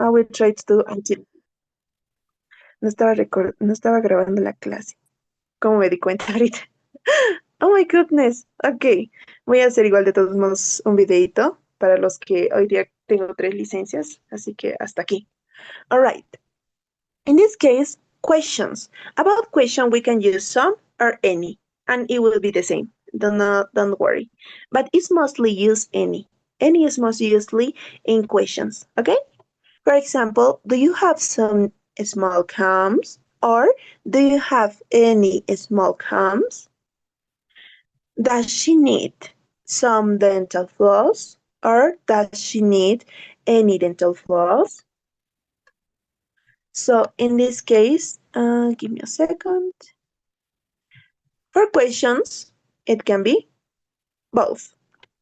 I will try to do until. No estaba grabando la clase. ¿Cómo me di cuenta ahorita? Oh my goodness. Ok. Voy a hacer igual de todos modos un videito para los que hoy día tengo 3 licencias. Así que hasta aquí. All right. In this case, questions. About question, we can use some or any, and it will be the same. Don't worry. But it's mostly used any. Any is most usually in questions. Okay? For example, do you have some small comes? Or do you have any small comes? Does she need some dental floss? Or does she need any dental floss? So in this case, give me a second. For questions, it can be both,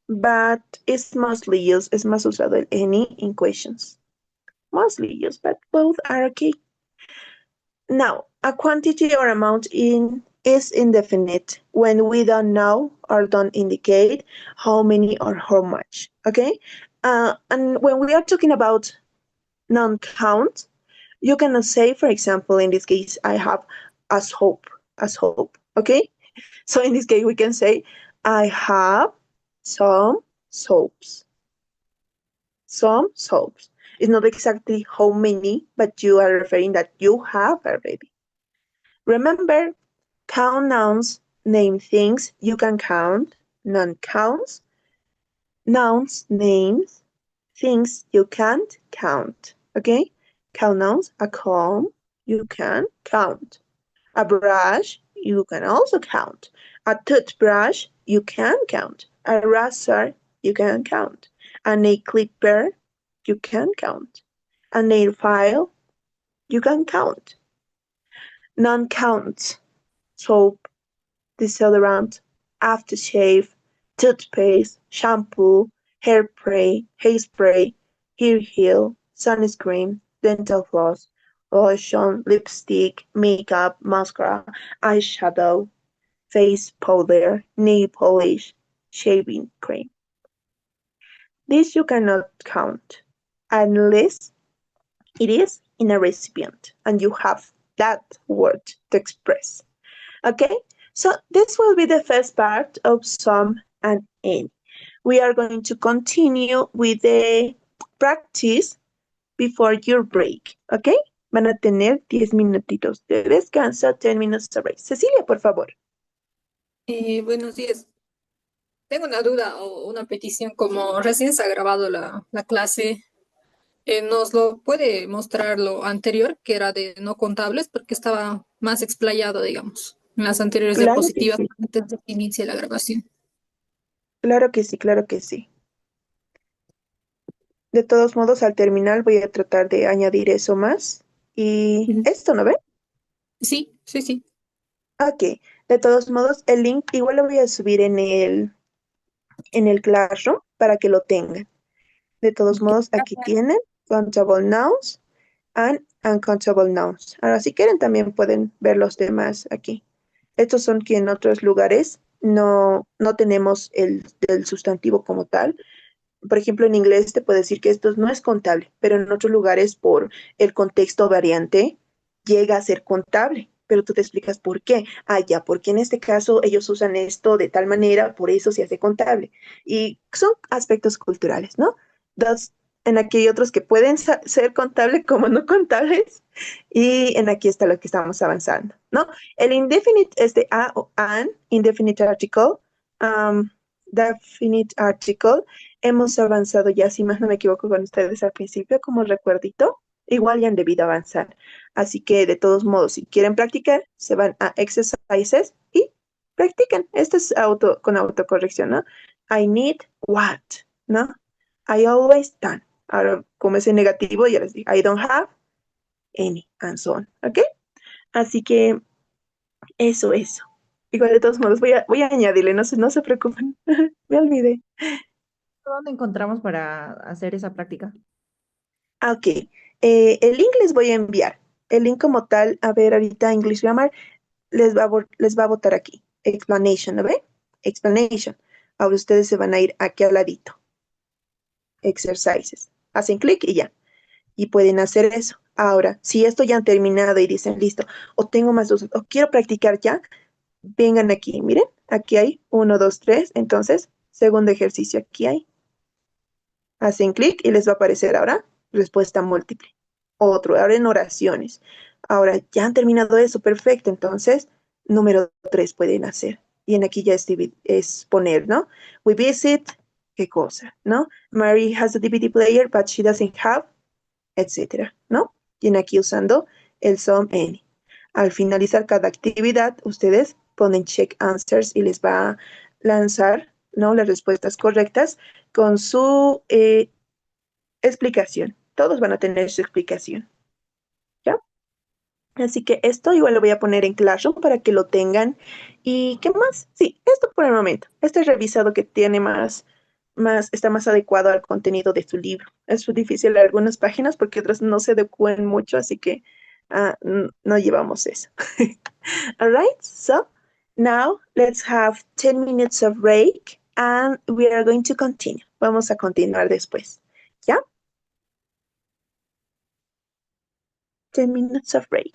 but it's mostly used, es más usado el any in questions. Mostly used, but both are okay. Now, a quantity or amount is indefinite when we don't know or don't indicate how many or how much, okay? And when we are talking about non-count, you cannot say, for example, in this case, I have as hope, okay? So in this case, we can say, I have some soaps. Some soaps. It's not exactly how many, but you are referring that you have already. Remember, count nouns name things you can count. Non-counts, nouns names things you can't count. Okay? Count nouns, a comb, you can count. A brush, you can also count. A toothbrush, you can count. A razor, you can count. A nail clipper, you can count. A nail file, you can count. Non-counts, soap, deodorant, aftershave, toothpaste, shampoo, hairspray, hair gel, sunscreen, dental floss, lotion, lipstick, makeup, mascara, eyeshadow, face powder, nail polish, shaving cream. This you cannot count unless it is in a recipient and you have that word to express. Okay, so this will be the first part of some and any. We are going to continue with the practice before your break, okay? Van a tener 10 minutitos de descanso, 10 minutes of break. Cecilia, por favor. Buenos días. Tengo una duda o una petición. Como recién se ha grabado la clase, ¿nos lo puede mostrar lo anterior, que era de no contables, porque estaba más explayado, digamos, en las anteriores Claro que diapositivas sí, antes de que inicie la grabación? claro que sí, claro que sí. De todos modos, al terminar voy a tratar de añadir eso más. Y Ujú. esto, ¿no ve? Sí, sí, sí. Ok, de todos modos, el link igual lo voy a subir en el Classroom para que lo tengan. De todos Ok. modos, aquí tienen countable nouns and uncountable nouns. Ahora, si quieren, también pueden ver los demás aquí. Estos son que en otros lugares no tenemos el sustantivo como tal. Por ejemplo, en inglés te puedo decir que esto no es contable, pero en otros lugares, por el contexto variante, llega a ser contable. Pero tú te explicas por qué. Ah, ya, porque en este caso ellos usan esto de tal manera, por eso se hace contable. Y son aspectos culturales, ¿no? En aquí hay otros que pueden ser contables como no contables. Y en aquí está lo que estamos avanzando, ¿no? El indefinite es de a o an, indefinite article, definite article. Hemos avanzado ya, si más no me equivoco, con ustedes al principio, como recuerdito. Igual ya han debido avanzar. Así que, de todos modos, si quieren practicar, se van a exercises y practican. Esto es con autocorrección, ¿no? I need what, ¿no? I always done. Ahora, como es en negativo, ya les digo, I don't have any, and so on, ¿ok? Así que, eso. Igual, de todos modos, voy a añadirle, no se preocupen. Me olvidé. ¿Dónde encontramos para hacer esa práctica? Ok, el link les voy a enviar. El link como tal, a ver, ahorita English Grammar les va a botar aquí. Explanation, ¿no ve? Explanation. Ahora ustedes se van a ir aquí al ladito. Exercises. Hacen clic y ya. y pueden hacer eso. Ahora, si esto ya han terminado y dicen, listo, o tengo más dudas, o quiero practicar ya, vengan aquí, miren, aquí hay 1, 2, 3. Entonces, segundo ejercicio, aquí hay. Hacen clic y les va a aparecer ahora respuesta múltiple. Otro, ahora en oraciones. Ahora, ya han terminado eso, perfecto. Entonces, número 3 pueden hacer. Y en aquí ya es poner, ¿no? We visit, ¿qué cosa? ¿No? Mary has a DVD player, but she doesn't have, etcétera, ¿no? Y en aquí usando el some any. Al finalizar cada actividad, ustedes ponen check answers y les va a lanzar, ¿no?, las respuestas correctas con su explicación. Todos van a tener su explicación, ¿ya? Así que esto igual lo voy a poner en Classroom para que lo tengan. ¿Y qué más? Sí, esto por el momento. Este revisado que tiene está más adecuado al contenido de su libro. Es muy difícil algunas páginas porque otras no se adecuan mucho, así que no llevamos eso. All right, so now let's have 10 minutes of break and we are going to continue. Vamos a continuar después. ¿Ya? 10 minutes of break.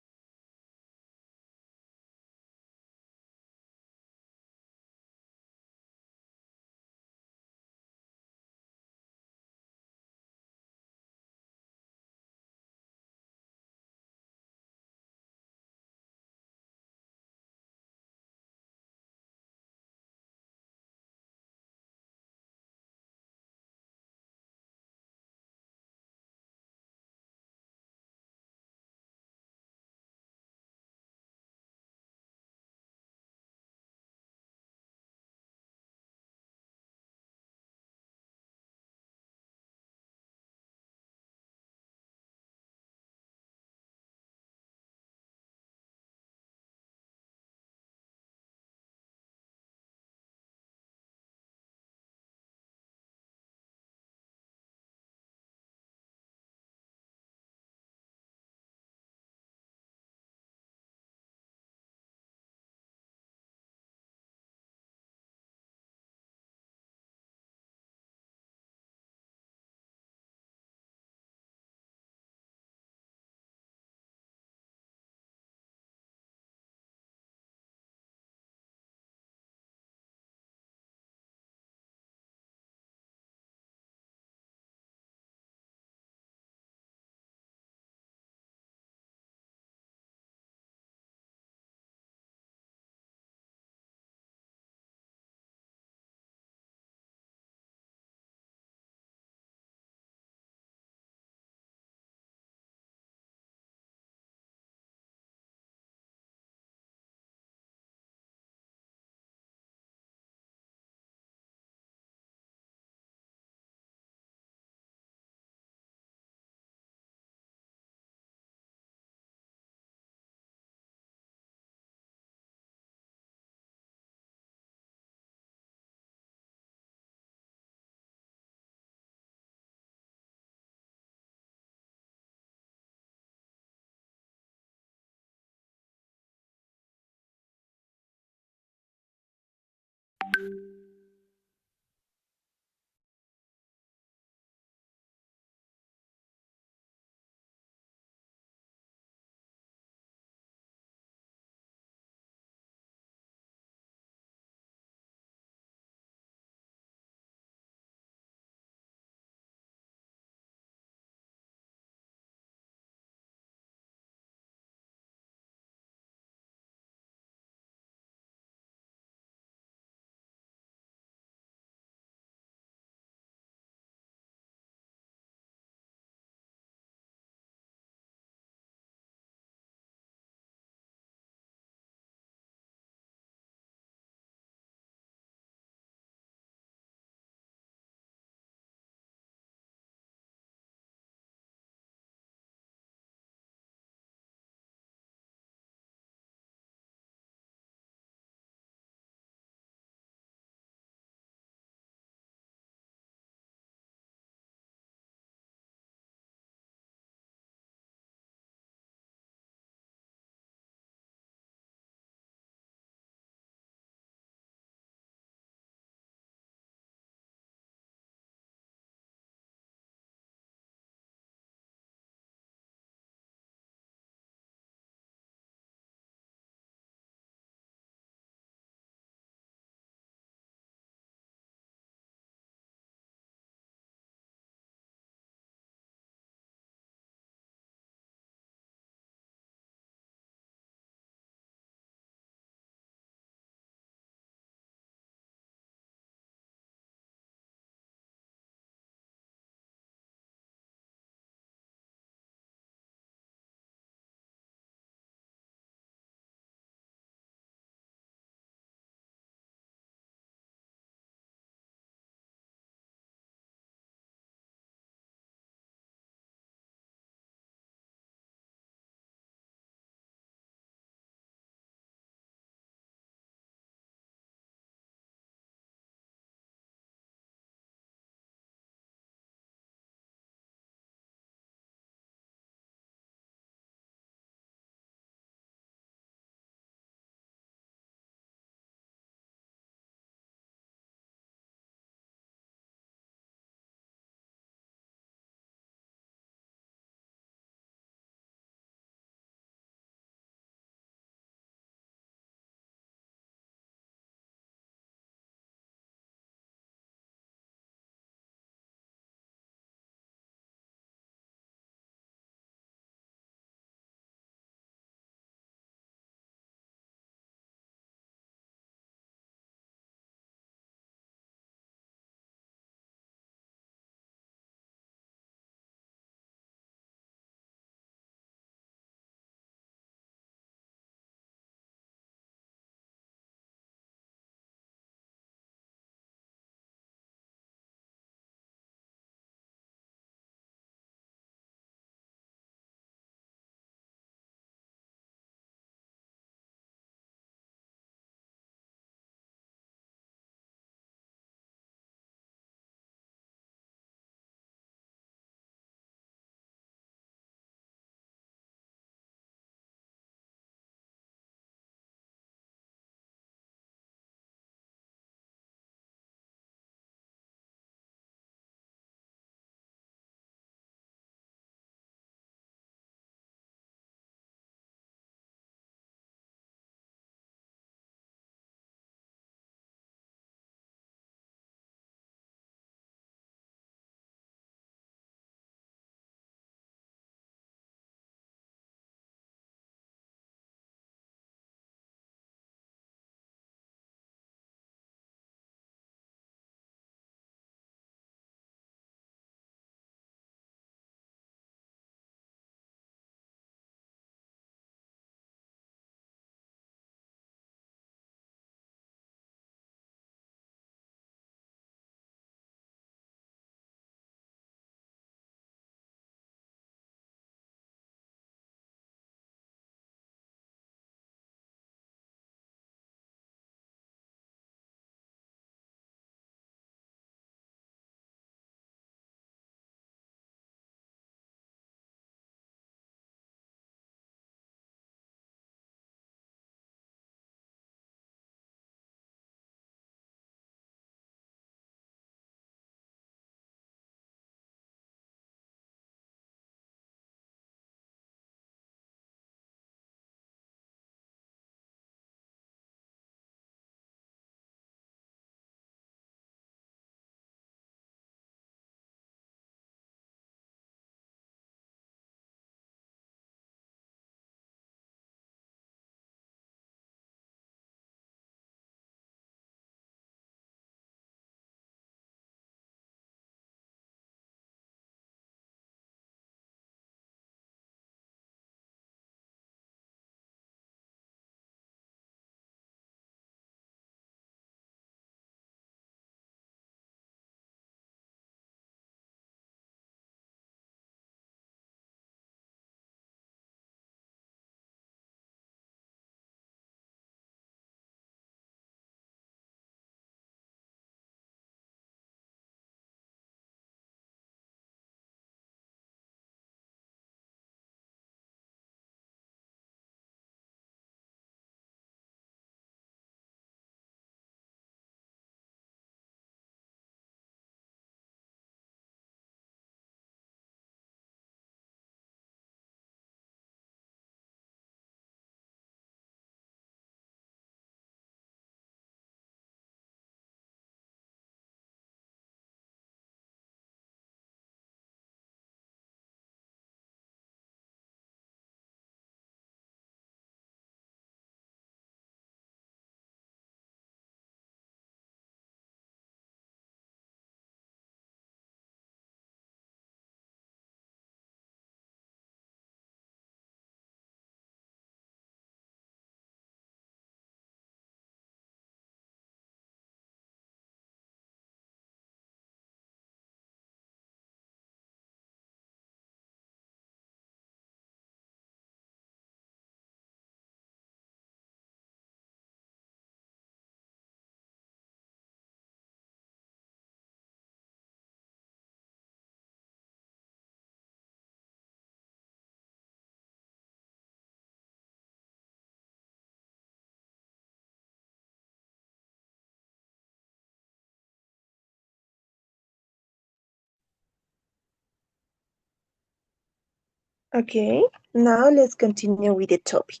Okay, now let's continue with the topic.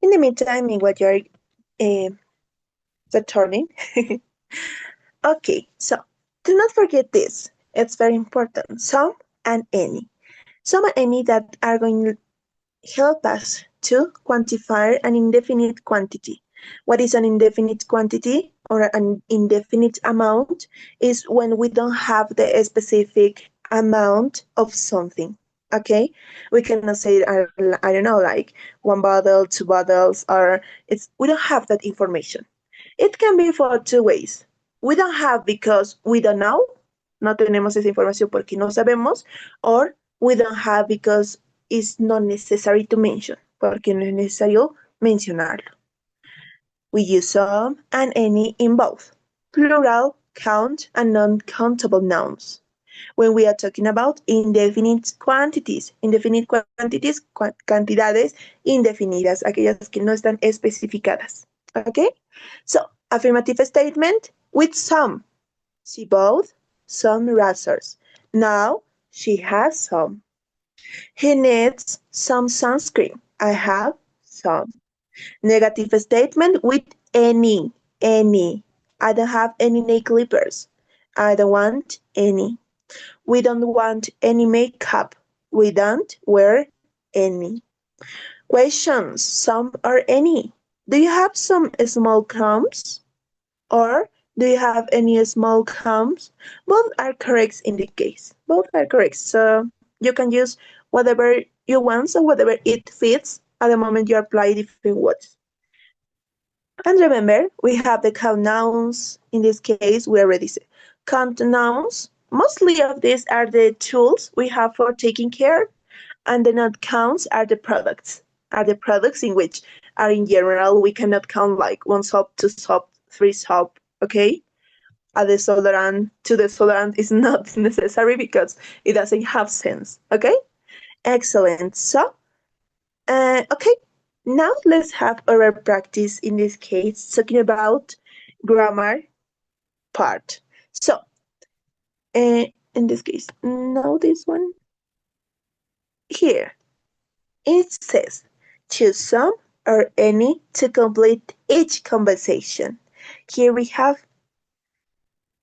In the meantime, in what you're returning, okay, so do not forget this. It's very important. Some and any. Some and any that are going to help us to quantify an indefinite quantity. What is an indefinite quantity or an indefinite amount is when we don't have the specific amount of something. Okay, we cannot say I don't know, like one bottle, two bottles, or it's we don't have that information. It can be for two ways. We don't have because we don't know, no tenemos esa información porque no sabemos, or we don't have because it's not necessary to mention, porque no es necesario mencionarlo. We use some and any in both plural, count, and non-countable nouns. When we are talking about indefinite quantities, cantidades indefinidas, aquellas que no están especificadas. Okay? So, affirmative statement with some. She bought some razors. Now she has some. He needs some sunscreen. I have some. Negative statement with any. Any. I don't have any nail clippers. I don't want any. We don't want any makeup. We don't wear any. Questions, some or any. Do you have some small crumbs? Or do you have any small crumbs? Both are correct in the case. Both are correct. So you can use whatever you want, so whatever it fits at the moment you apply different words. And remember, we have the count nouns. In this case, we already said count nouns. Mostly of these are the tools we have for taking care, and the not counts are the products. Are the products in which are in general we cannot count like one soap, two soap, three soap. Okay, a desodorant, two desodorant is not necessary because it doesn't have sense. Okay, excellent. So, okay, now let's have our practice in this case talking about grammar part. So, in this case, no, this one here. It says, choose some or any to complete each conversation. Here we have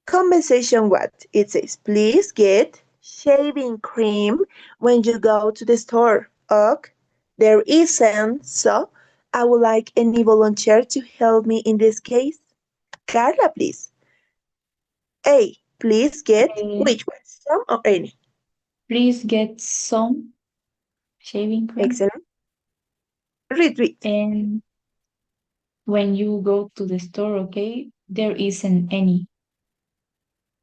conversation what? It says, please get shaving cream when you go to the store. Ok, there isn't, so I would like any volunteer to help me in this case. Carla, please. A, please get Uh, which one? Some or any? Please get some shaving cream. Excellent. Read. And when you go to the store, okay, there isn't any.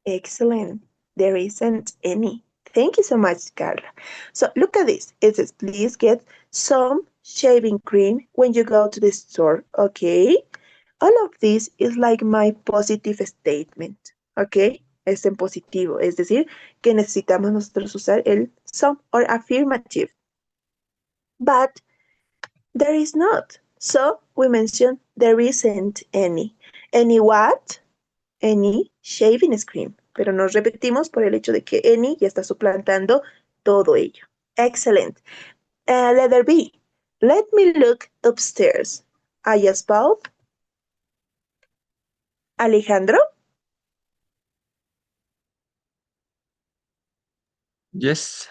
Excellent. There isn't any. Thank you so much, Carla. So look at this. It says, please get some shaving cream when you go to the store. Okay. All of this is like my positive statement. Okay. Es en positivo. Es decir, que necesitamos nosotros usar el some or affirmative. But there is not. So we mention there isn't any. Any what? Any shaving cream. Pero nos repetimos por el hecho de que any ya está suplantando todo ello. Excellent. Letter B. Let me look upstairs. I just bought. Alejandro? Yes.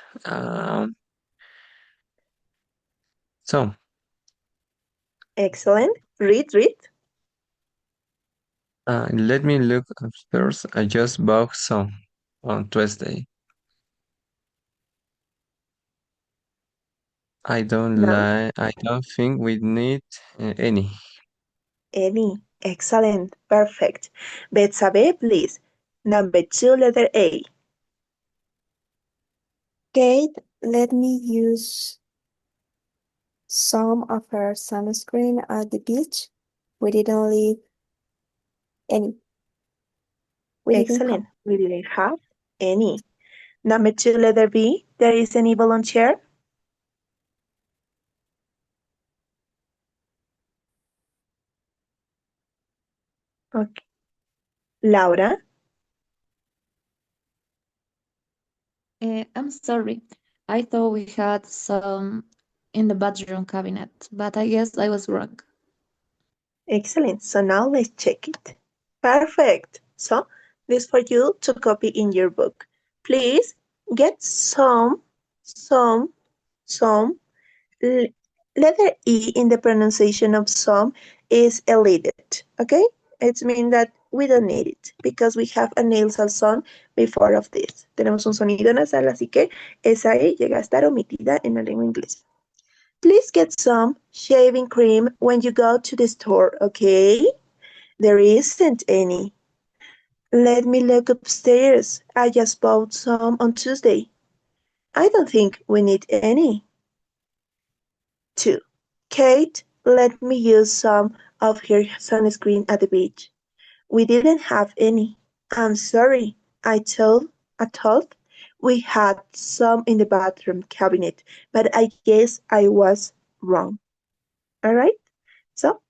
So, Excellent. Read. let me look upstairs. I just bought some on Tuesday. I Now, don't think we need any. any. Excellent. Perfect. Betsabe, please. Number 2, letter A. Kate, let me use some of her sunscreen at the beach. We didn't leave any. We didn't have. Excellent. We didn't have any. Number 2, letter B. There is any volunteer? Okay. Laura? I'm sorry. I thought we had some in the bathroom cabinet, but I guess I was wrong. Excellent. So now let's check it. Perfect. So this for you to copy in your book. Please get some, letter E in the pronunciation of some is elided, okay? It means that we don't need it because we have a nasal sound before of this. Tenemos un sonido nasal, así que esa E llega a estar omitida en la lengua inglesa. Please get some shaving cream when you go to the store, okay? There isn't any. Let me look upstairs. I just bought some on Tuesday. I don't think we need any. 2. Kate, let me use some of her sunscreen at the beach. We didn't have any. I'm sorry. I thought we had some in the bathroom cabinet, but I guess I was wrong. All right? So,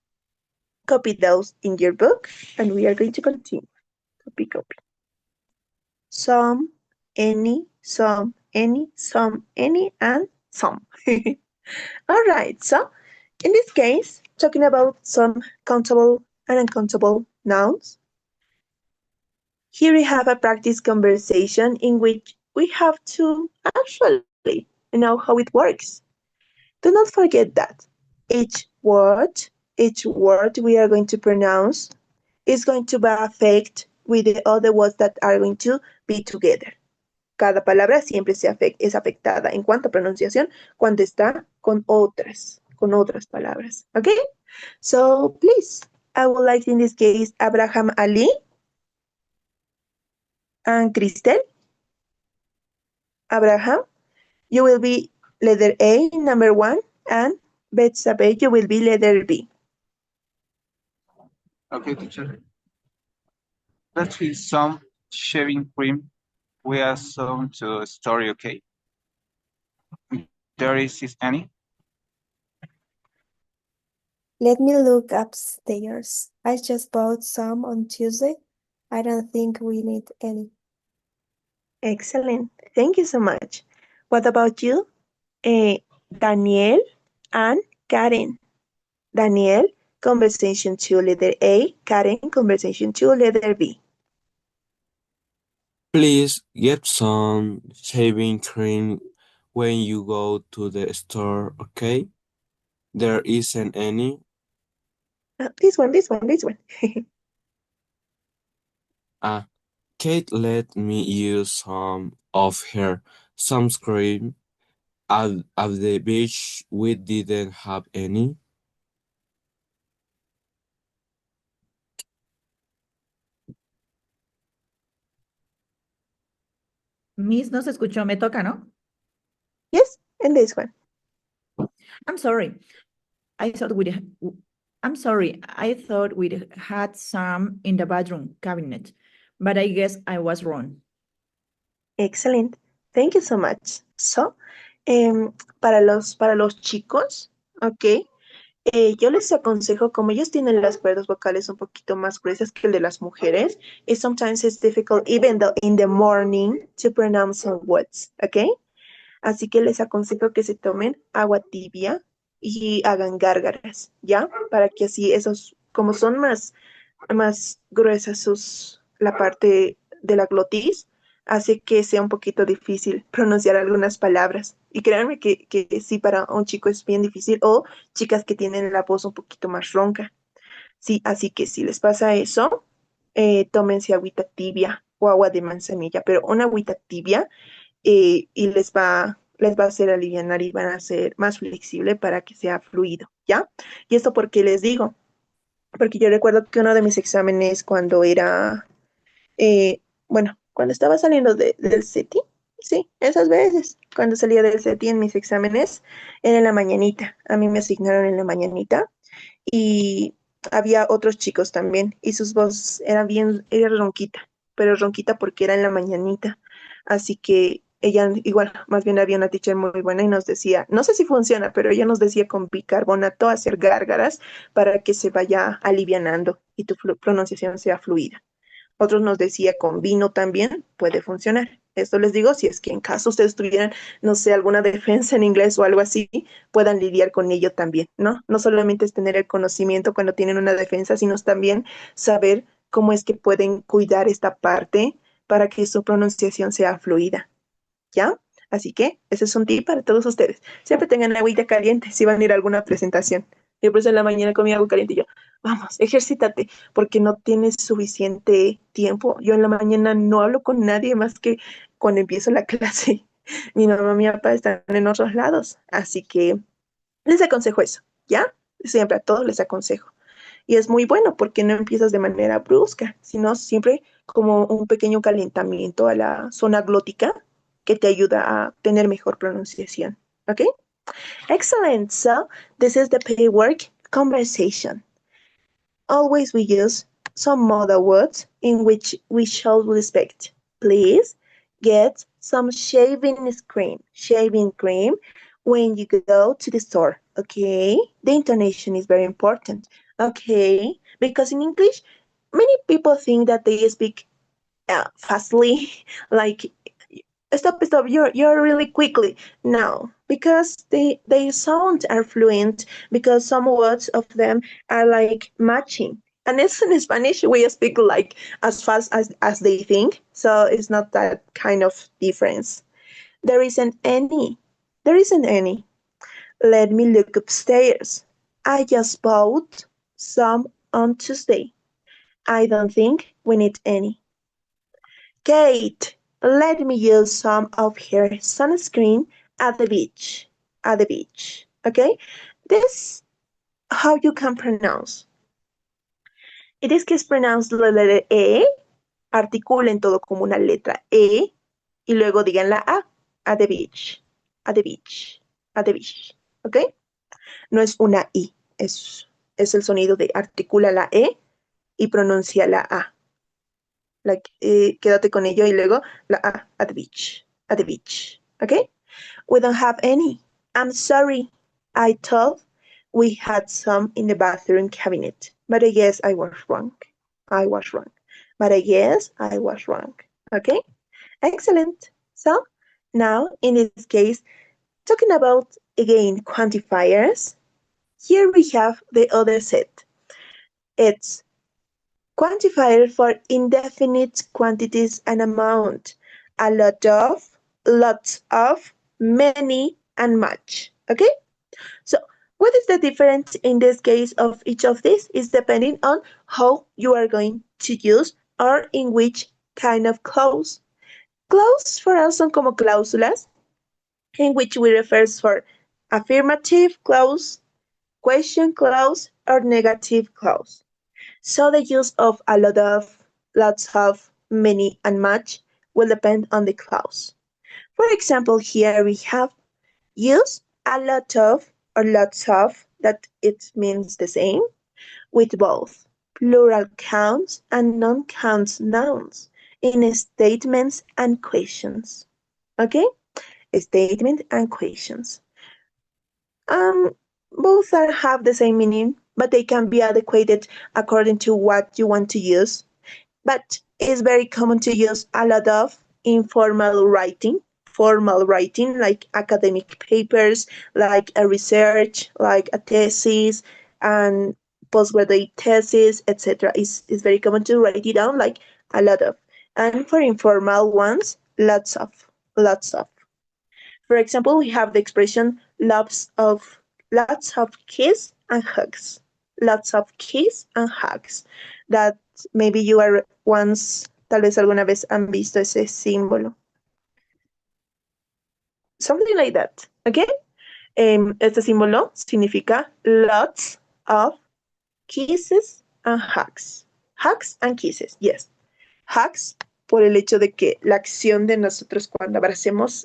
copy those in your book, and we are going to continue. Copy. Some, any, some, any, and some. All right, so in this case, talking about some countable and uncountable nouns, here we have a practice conversation in which we have to actually know how it works. Do not forget that each word we are going to pronounce is going to be affected with the other words that are going to be together. Cada palabra siempre es afectada en cuanto a pronunciación cuando está con otras palabras. Okay? So, please, I would like in this case Abraham Ali and Cristel. Abraham, you will be letter A, number 1, and Betsabe, you will be letter B. Okay, teacher. Let's use some shaving cream. We are some to story, okay? There is any? Let me look upstairs. I just bought some on Tuesday. I don't think we need any. Excellent. Thank you so much. What about you? Daniel and Karen. Daniel, conversation 2, letter A. Karen, conversation 2, letter B. Please get some shaving cream when you go to the store, okay? There isn't any. This one. Kate let me use some of her sunscreen. At the beach, we didn't have any. Miss, no se escuchó, me toca, ¿no? Yes, and this one. I'm sorry. I thought we'd had some in the bathroom cabinet, but I guess I was wrong. Excellent. Thank you so much. So, para los chicos, ok, yo les aconsejo, como ellos tienen las cuerdas vocales un poquito más gruesas que el de las mujeres, sometimes it's difficult even though in the morning to pronounce some words, ok? Así que les aconsejo que se tomen agua tibia y hagan gárgaras, ¿ya? Para que así esos, como son más gruesas la parte de la glotis, hace que sea un poquito difícil pronunciar algunas palabras. Y créanme que sí, para un chico es bien difícil, o chicas que tienen la voz un poquito más ronca. Sí, así que si les pasa eso, tómense agüita tibia o agua de manzanilla, pero una agüita tibia y les va a hacer alivianar y van a ser más flexible para que sea fluido, ¿ya? Y esto porque les digo, porque yo recuerdo que uno de mis exámenes cuando era, cuando estaba saliendo del CETI, sí, esas veces, cuando salía del CETI en mis exámenes, era en la mañanita, a mí me asignaron en la mañanita y había otros chicos también y sus voces era ronquita, pero ronquita porque era en la mañanita, así que ella igual, más bien había una teacher muy buena y nos decía, no sé si funciona, pero ella nos decía con bicarbonato hacer gárgaras para que se vaya alivianando y tu pronunciación sea fluida. Otros nos decía con vino también puede funcionar. Esto les digo si es que en caso ustedes tuvieran, no sé, alguna defensa en inglés o algo así, puedan lidiar con ello también, ¿no? No solamente es tener el conocimiento cuando tienen una defensa, sino también saber cómo es que pueden cuidar esta parte para que su pronunciación sea fluida, ¿ya? Así que ese es un tip para todos ustedes. Siempre tengan agüita caliente si van a ir a alguna presentación. Yo por eso en la mañana comí agua caliente y yo, vamos, ejercítate, porque no tienes suficiente tiempo. Yo en la mañana no hablo con nadie más que cuando empiezo la clase. Mi mamá y mi papá están en otros lados, así que les aconsejo eso, ¿ya? Siempre a todos les aconsejo. Y es muy bueno porque no empiezas de manera brusca, sino siempre como un pequeño calentamiento a la zona glótica que te ayuda a tener mejor pronunciación. ¿Ok? Excellent. So this is the paperwork conversation. Always we use some modal words in which we show respect. Please get some shaving cream when you go to the store. Okay? The intonation is very important. Okay? Because in English, many people think that they speak fastly, like stop, you're really quickly. No, because they sound are fluent, because some words of them are like matching. And it's in Spanish, we speak like as fast as they think. So it's not that kind of difference. There isn't any. There isn't any. Let me look upstairs. I just bought some on Tuesday. I don't think we need any. Kate, let me use some of her sunscreen at the beach. At the beach. Okay? This how you can pronounce. It is que es pronounced la letra E, articulen todo como una letra E, y luego digan la A. At the beach. At the beach. At the beach. ¿Ok? No es una I, es el sonido de articula la E y pronuncia la A. Like, quédate con ello y luego la A, at the beach. At the beach. ¿Ok? We don't have any. I'm sorry. I thought we had some in the bathroom cabinet, but I guess I was wrong. I was wrong. But I guess I was wrong. Okay? Excellent. So, now, in this case, talking about, again, quantifiers, here we have the other set. It's quantifier for indefinite quantities and amount. A lot of, lots of, many, and much. Okay? So, what is the difference in this case of each of these? Is depending on how you are going to use or in which kind of clause. Clause for us son como cláusulas, in which we refer for affirmative clause, question clause, or negative clause. So the use of a lot of, lots of, many, and much will depend on the clause. For example, here we have use a lot of or lots of, that it means the same, with both plural counts and non-count nouns in statements and questions. Okay? Statement and questions. Both have the same meaning, but they can be adequated according to what you want to use. But it's very common to use a lot of informal writing, formal writing, like academic papers, like a research, like a thesis, and postgraduate thesis, etc. It's very common to write it down like a lot of. And for informal ones, lots of. For example, we have the expression lots of kiss and hugs. Lots of kiss and hugs. That maybe you are once, tal vez alguna vez han visto ese símbolo. Something like that, okay? Este símbolo significa lots of kisses and hugs. Hugs and kisses, yes. Hugs por el hecho de que la acción de nosotros cuando abrazamos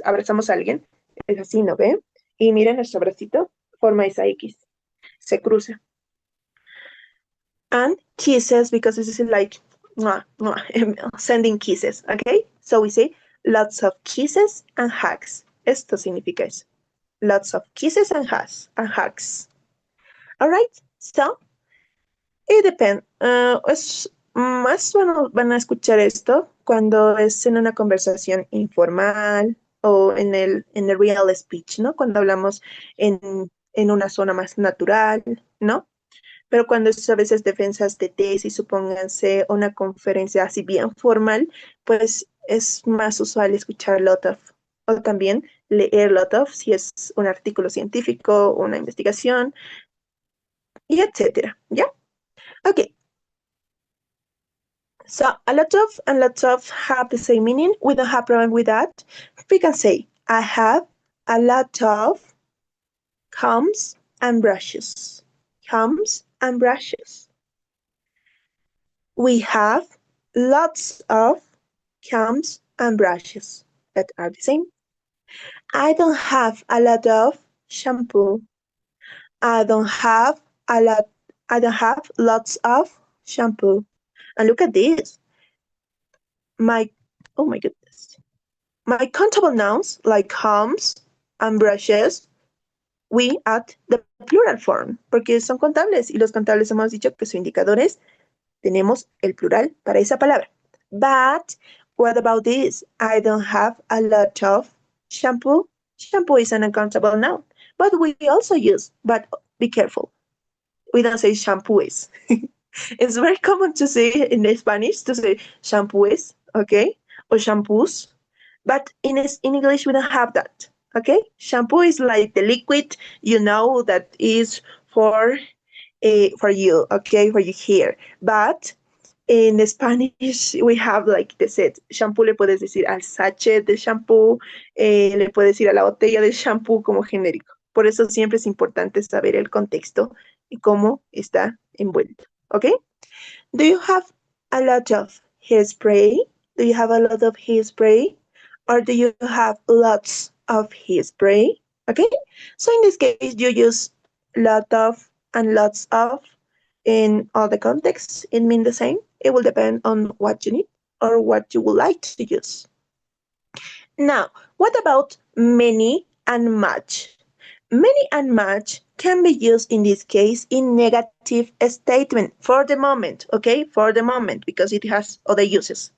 a alguien es así, ¿no ve? Y miren, nuestro bracito forma esa X. Se cruza. And kisses, because this is like sending kisses, okay? So we say lots of kisses and hugs. Esto significa eso. Lots of kisses and hugs. All right, so it depends. Es Más van a escuchar esto cuando es en una conversación informal o en el real speech, ¿no? Cuando hablamos en una zona más natural, ¿no? Pero cuando es a veces defensas de tesis, supónganse una conferencia así bien formal, pues es más usual escuchar lot of, o también leer lot of si es un artículo científico, una investigación, y etcétera, ¿ya? Ok. So a lot of and lots of have the same meaning. We don't have problem with that. We can say, I have a lot of combs and brushes. Combs and brushes. We have lots of combs and brushes that are the same. I don't have a lot of shampoo. I don't have lots of shampoo. And look at this. Oh my goodness. My countable nouns like combs and brushes, we add the plural form, porque son contables y los contables hemos dicho que son indicadores. Tenemos el plural para esa palabra. But what about this? I don't have a lot of shampoo. Shampoo is an uncountable noun, but we also use, but be careful. We don't say shampoos. It's very common to say in Spanish to say shampoos, okay? Or shampoos. But in English, we don't have that, okay? Shampoo is like the liquid, you know, that is for you, okay, for your hair. But in Spanish, we have like the set. Shampoo le puedes decir al sachet de shampoo, le puedes decir a la botella de shampoo como genérico. Por eso siempre es importante saber el contexto y cómo está envuelto, ¿ok? Do you have a lot of hairspray? Do you have a lot of hairspray? Or do you have lots of hairspray? Okay, so in this case, you use lot of and lots of in all the contexts. It means the same. It will depend on what you need or what you would like to use. Now, what about many and much? Many and much can be used in this case in negative statement for the moment, okay? For the moment, because it has other uses.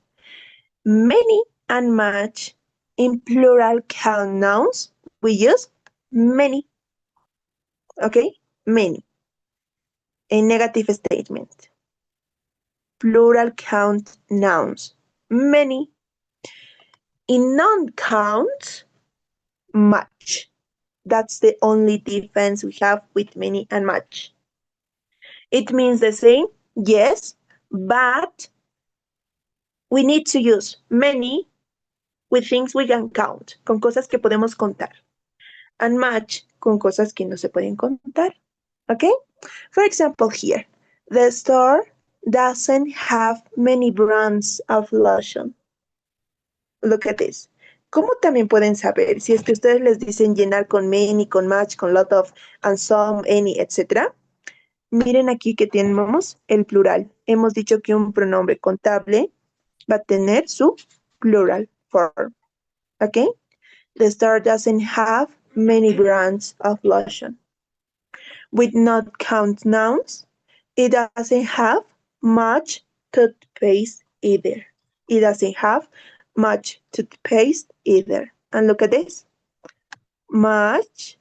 Many and much in plural count nouns, we use many, okay? Many. A negative statement. Plural count nouns, many. In non-count, much. That's the only difference we have with many and much. It means the same, yes, but we need to use many with things we can count, con cosas que podemos contar, and much con cosas que no se pueden contar, okay? For example, here, the store doesn't have many brands of lotion. Look at this. ¿Cómo también pueden saber si es que ustedes les dicen llenar con many, con much, con lot of, and some, any, etc.? Miren aquí que tenemos el plural. Hemos dicho que un pronombre contable va a tener su plural form. ¿Ok? The store doesn't have many brands of lotion. With not count nouns, it doesn't have much toothpaste either. It doesn't have much toothpaste either. And look at this. Much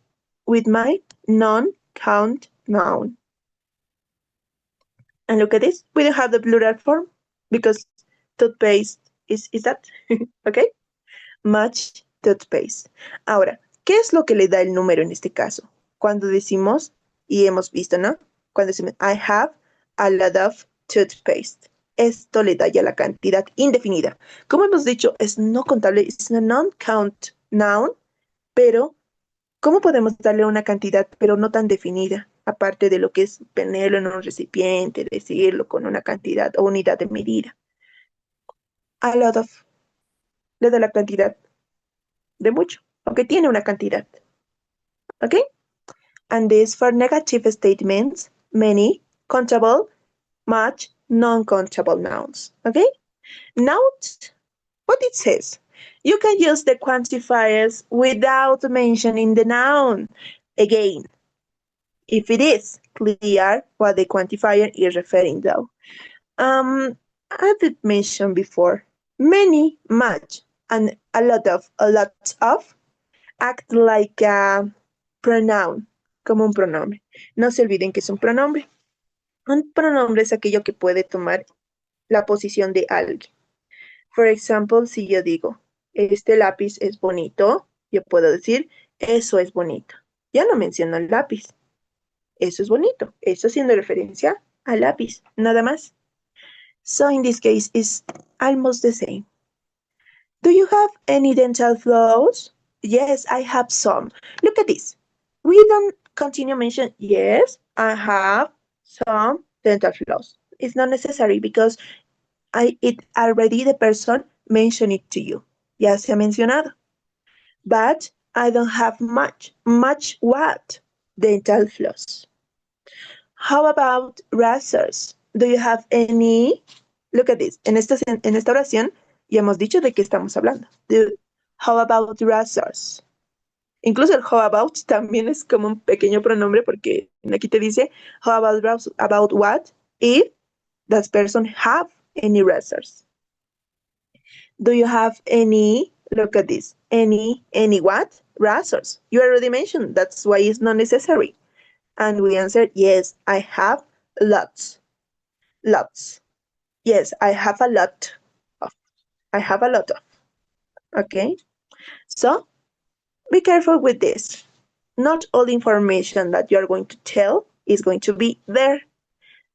with my non-count noun. And look at this. We don't have the plural form because toothpaste is that. Okay? Much toothpaste. Ahora, ¿qué es lo que le da el número en este caso? Cuando decimos, y hemos visto, ¿no? Cuando decimos, I have a lot of toothpaste. Esto le da ya la cantidad indefinida. Como hemos dicho, es no contable, es una non-count noun, pero ¿cómo podemos darle una cantidad, pero no tan definida? Aparte de lo que es ponerlo en un recipiente, decirlo con una cantidad o unidad de medida. A lot of le da la cantidad de mucho, aunque tiene una cantidad. ¿Ok? And this for negative statements, many, countable, much, non-countable nouns. Okay? Note what it says. You can use the quantifiers without mentioning the noun. Again, if it is clear what the quantifier is referring to. I did mention before, many, much, and a lot of act like a pronoun, como un pronombre. No se olviden que es un pronombre. Un pronombre es aquello que puede tomar la posición de alguien. For example, si yo digo, este lápiz es bonito, yo puedo decir, eso es bonito. Ya no menciono el lápiz. Eso es bonito. Eso haciendo referencia al lápiz, nada más. So in this case, it's almost the same. Do you have any dental floss? Yes, I have some. Look at this. We don't continue mention, yes, I have some dental floss. It's not necessary because it already the person mentioned it to you. Ya se ha mencionado. But I don't have much. Much what? Dental floss. How about razors? Do you have any? Look at this. En esta oración ya hemos dicho de qué estamos hablando. How about razors? Incluso el how about también es como un pequeño pronombre porque aquí te dice how about what if that person have any razors. Do you have any? Look at this. Any what? Razors. You already mentioned. That's why it's not necessary. And we answered, yes, I have lots. Lots. Yes, I have a lot of. I have a lot of. Okay? So, be careful with this. Not all information that you are going to tell is going to be there.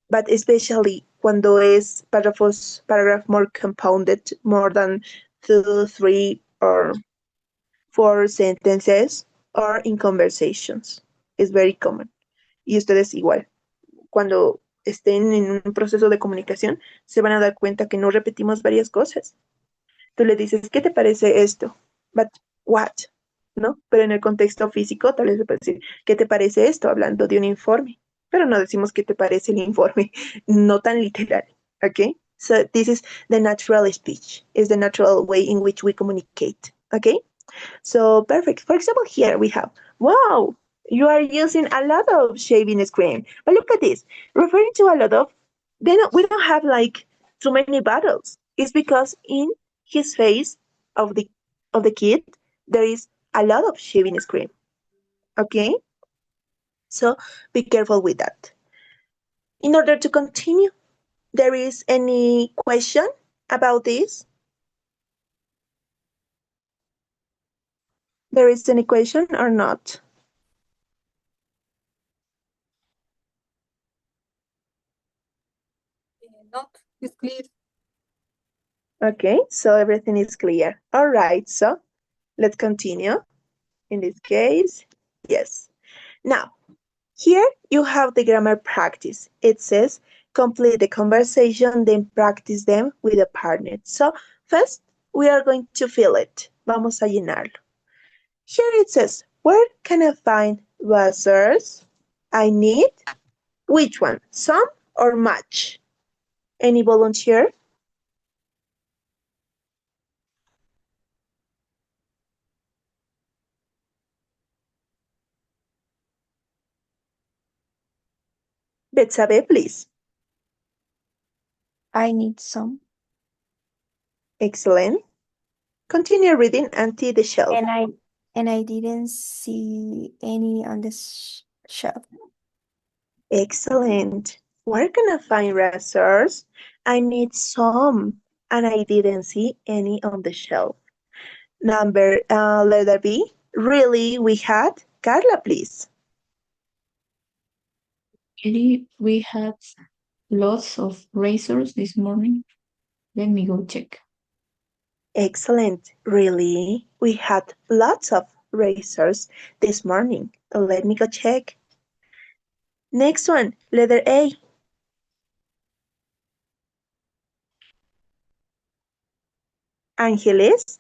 But especially cuando es paragraph more compounded, more than 2, 3, or 4 sentences, or in conversations. It's very common. Y ustedes igual. Cuando estén en un proceso de comunicación, se van a dar cuenta que no repetimos varias cosas. Tú le dices, ¿qué te parece esto? But what? ¿No? Pero en el contexto físico, tal vez le puedes decir, ¿qué te parece esto? Hablando de un informe. Pero no decimos qué te parece el informe, no tan literal. Okay? So this is the natural speech. It's the natural way in which we communicate. Okay? So perfect. For example, here we have, wow, you are using a lot of shaving cream. But look at this. Referring to a lot of, we don't have like too many bottles. It's because in his face of the kid, there is a lot of shaving cream. Okay? So be careful with that. In order to continue, there is any question about this? There is any question or not? Not, it's clear. Okay, so everything is clear. All right, so let's continue. In this case, yes. Now, here you have the grammar practice. It says, complete the conversation, then practice them with a partner. So first, we are going to fill it. Vamos a llenarlo. Here it says, where can I find buzzers? I need, which one? Some or much? Any volunteer? Betsabe, please. I need some. Excellent. Continue reading until the shelf. And I didn't see any on the shelf. Excellent. Where can I find razors? I need some, and I didn't see any on the shelf. Letter B. Really, we had? Carla, please. Really, we had lots of razors this morning. Let me go check. Excellent. Really, we had lots of razors this morning. Let me go check. Next one, letter A. Angeles.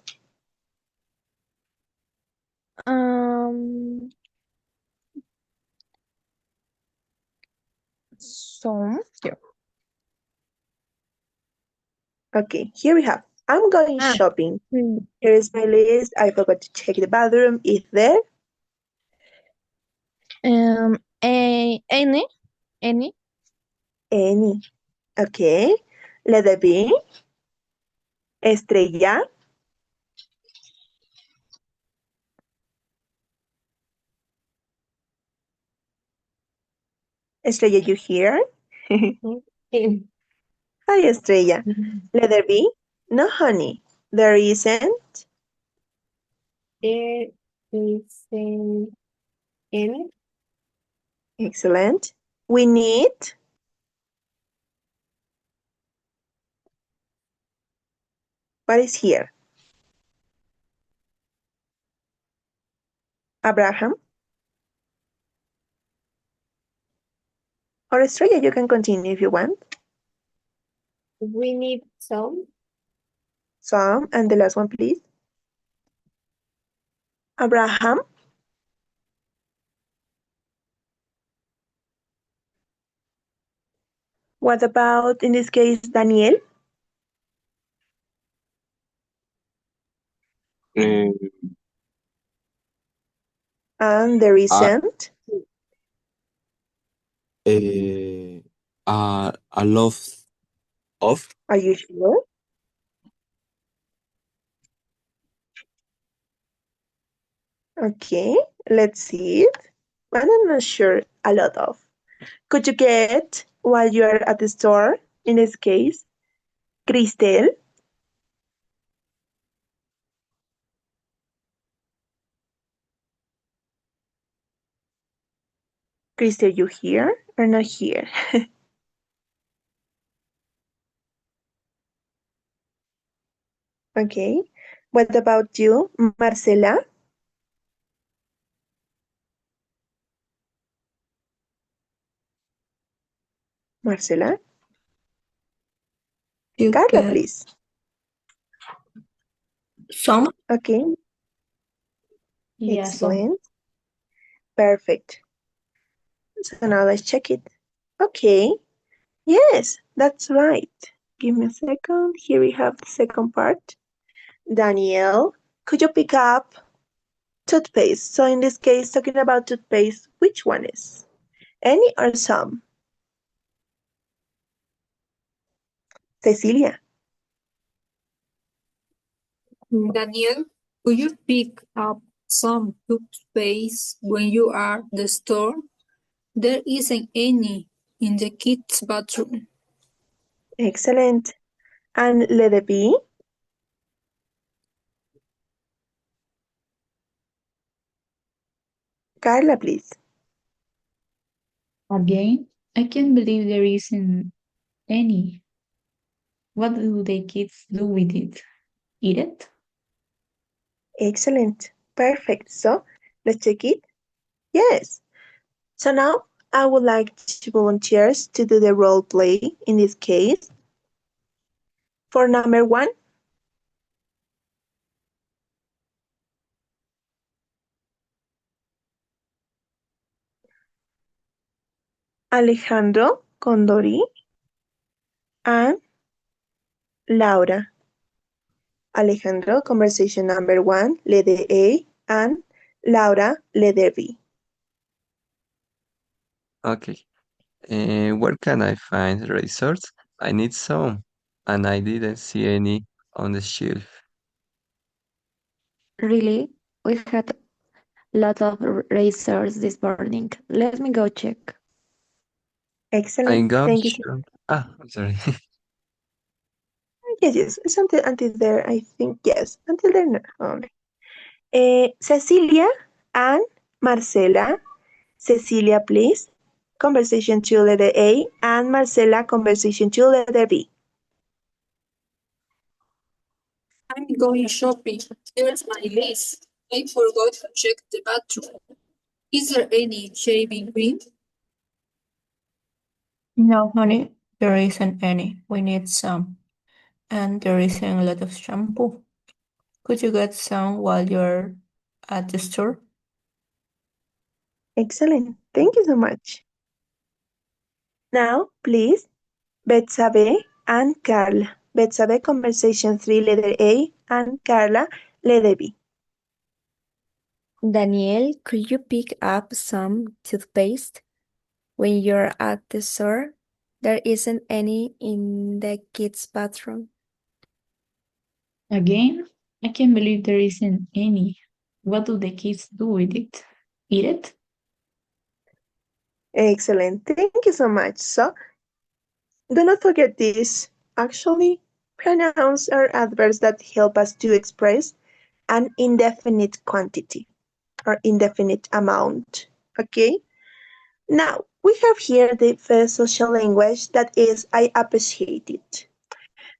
Some. Yeah. Okay, here we have. I'm going shopping. Here is my list. I forgot to check the bathroom. Is there? Any. Any. Okay. Letter B. Estrella. Estrella, you here? Hi, Estrella. Letter B. No, honey. There isn't. There isn't any. Excellent. We need. What is here? Abraham. Or Estrella, you can continue if you want. We need some. Some. And the last one, please. Abraham. What about, in this case, Daniel? Uh, And there isn't. A lot of. Are you sure? Okay, let's see it. I'm not sure. A lot of. Could you get, while you're at the store, in this case, Cristel? Cristel, you here or not here? Okay. What about you, Marcela? Marcela? You Carla, get please. some? Okay, Yeah, some. excellent. Perfect. So now let's check it. Okay. Yes, that's right. Give me a second. Here we have the second part. Danielle, could you pick up toothpaste? So in this case, talking about toothpaste, which one is? Any or some? Cecilia. Daniel, could you pick up some toothpaste when you are at the store? There isn't any in the kids' bathroom. Excellent. And letter B? Carla, please. Again, I can't believe there isn't any. What do the kids do with it? Eat it? Excellent. Perfect. So let's check it. Yes. So now I would like to volunteers to do the role play in this case. For number 1, Alejandro Condori and Laura. Alejandro, conversation number 1, letter A, and Laura, letter B. Okay. Where can I find razors? I need some, and I didn't see any on the shelf. Really? We had lot of racers this morning. Let me go check. I Excellent. got Thank you. some. I'm sorry. Yes. It's until there, I think. Yes, until there. No, only. Cecilia and Marcela. Cecilia, please. Conversation 2, letter A, and Marcela, conversation 2, letter B. I'm going shopping. Here's my list. I forgot to check the bathroom. Is there any shaving cream? No, honey, there isn't any. We need some. And there isn't a lot of shampoo. Could you get some while you're at the store? Excellent. Thank you so much. Now, please, Betsabe and Carla. Betsabe, conversation 3, letter A, and Carla, letter B. Daniel, could you pick up some toothpaste when you're at the store? There isn't any in the kids' bathroom. Again, I can't believe there isn't any. What do the kids do with it? Eat it? Excellent. Thank you so much. So, do not forget this. Actually, pronouns are adverbs that help us to express an indefinite quantity or indefinite amount. Okay? Now, we have here the first social language that is I appreciate it.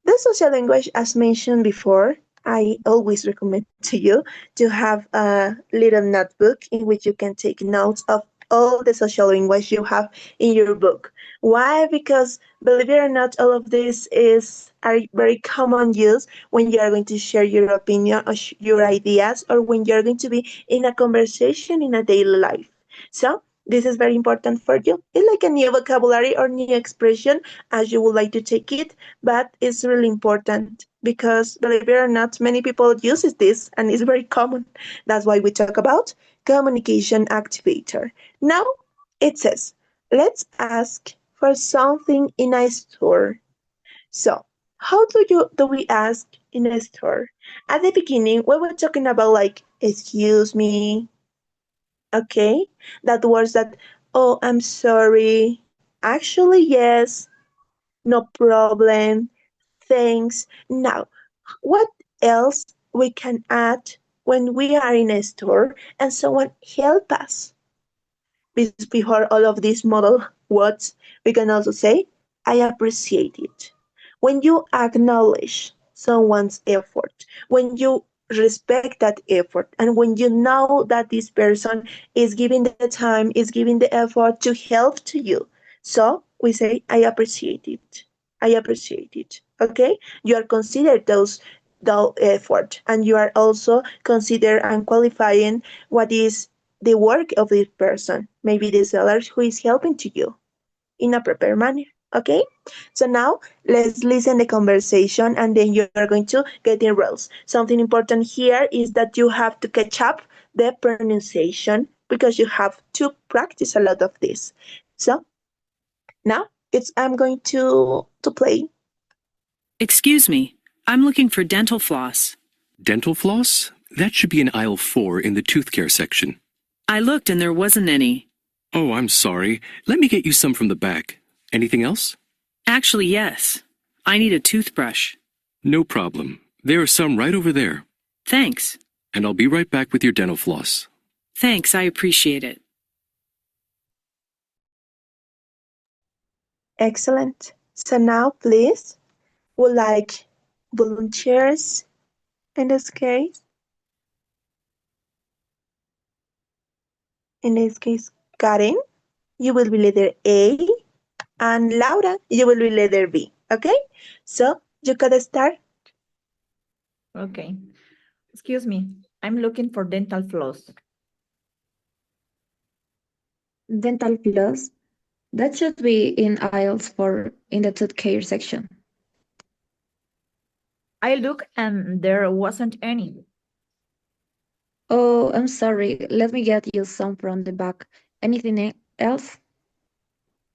The social language, as mentioned before, I always recommend to you to have a little notebook in which you can take notes of all the social language you have in your book. Why? Because believe it or not, all of this are very common use when you are going to share your opinion or your ideas, or when you are going to be in a conversation in a daily life. So this is very important for you. It's like a new vocabulary or new expression as you would like to take it, but it's really important because believe it or not, many people uses this and it's very common. That's why we talk about communication activator. Now it says, let's ask for something in a store. So how do we ask in a store? At the beginning, we were talking about like, excuse me, okay? That words that, oh, I'm sorry. Actually, yes. No problem. Thanks. Now, what else we can add when we are in a store and someone help us? Before all of these model words, we can also say, I appreciate it. When you acknowledge someone's effort, when you respect that effort, and when you know that this person is giving the time, is giving the effort to help to you. So we say, I appreciate it. I appreciate it. Okay? You are considered those effort, and you are also consider and qualifying what is the work of this person, maybe the seller who is helping to you in a proper manner. Okay? So now let's listen the conversation and then you are going to get in roles. Something important here is that you have to catch up the pronunciation because you have to practice a lot of this. So now I'm going to play. Excuse me, I'm looking for dental floss. Dental floss? That should be in aisle 4 in the tooth care section. I looked and there wasn't any. Oh, I'm sorry. Let me get you some from the back. Anything else? Actually, yes. I need a toothbrush. No problem. There are some right over there. Thanks. And I'll be right back with your dental floss. Thanks, I appreciate it. Excellent. So now, please, would like volunteers in this case? In this case, Karen, you will be letter A, and Laura, you will be letter B. Okay? So you gotta start. Okay. Excuse me, I'm looking for dental floss. Dental floss? That should be in aisles 4 in the tooth care section. I looked and there wasn't any. Oh, I'm sorry. Let me get you some from the back. Anything else?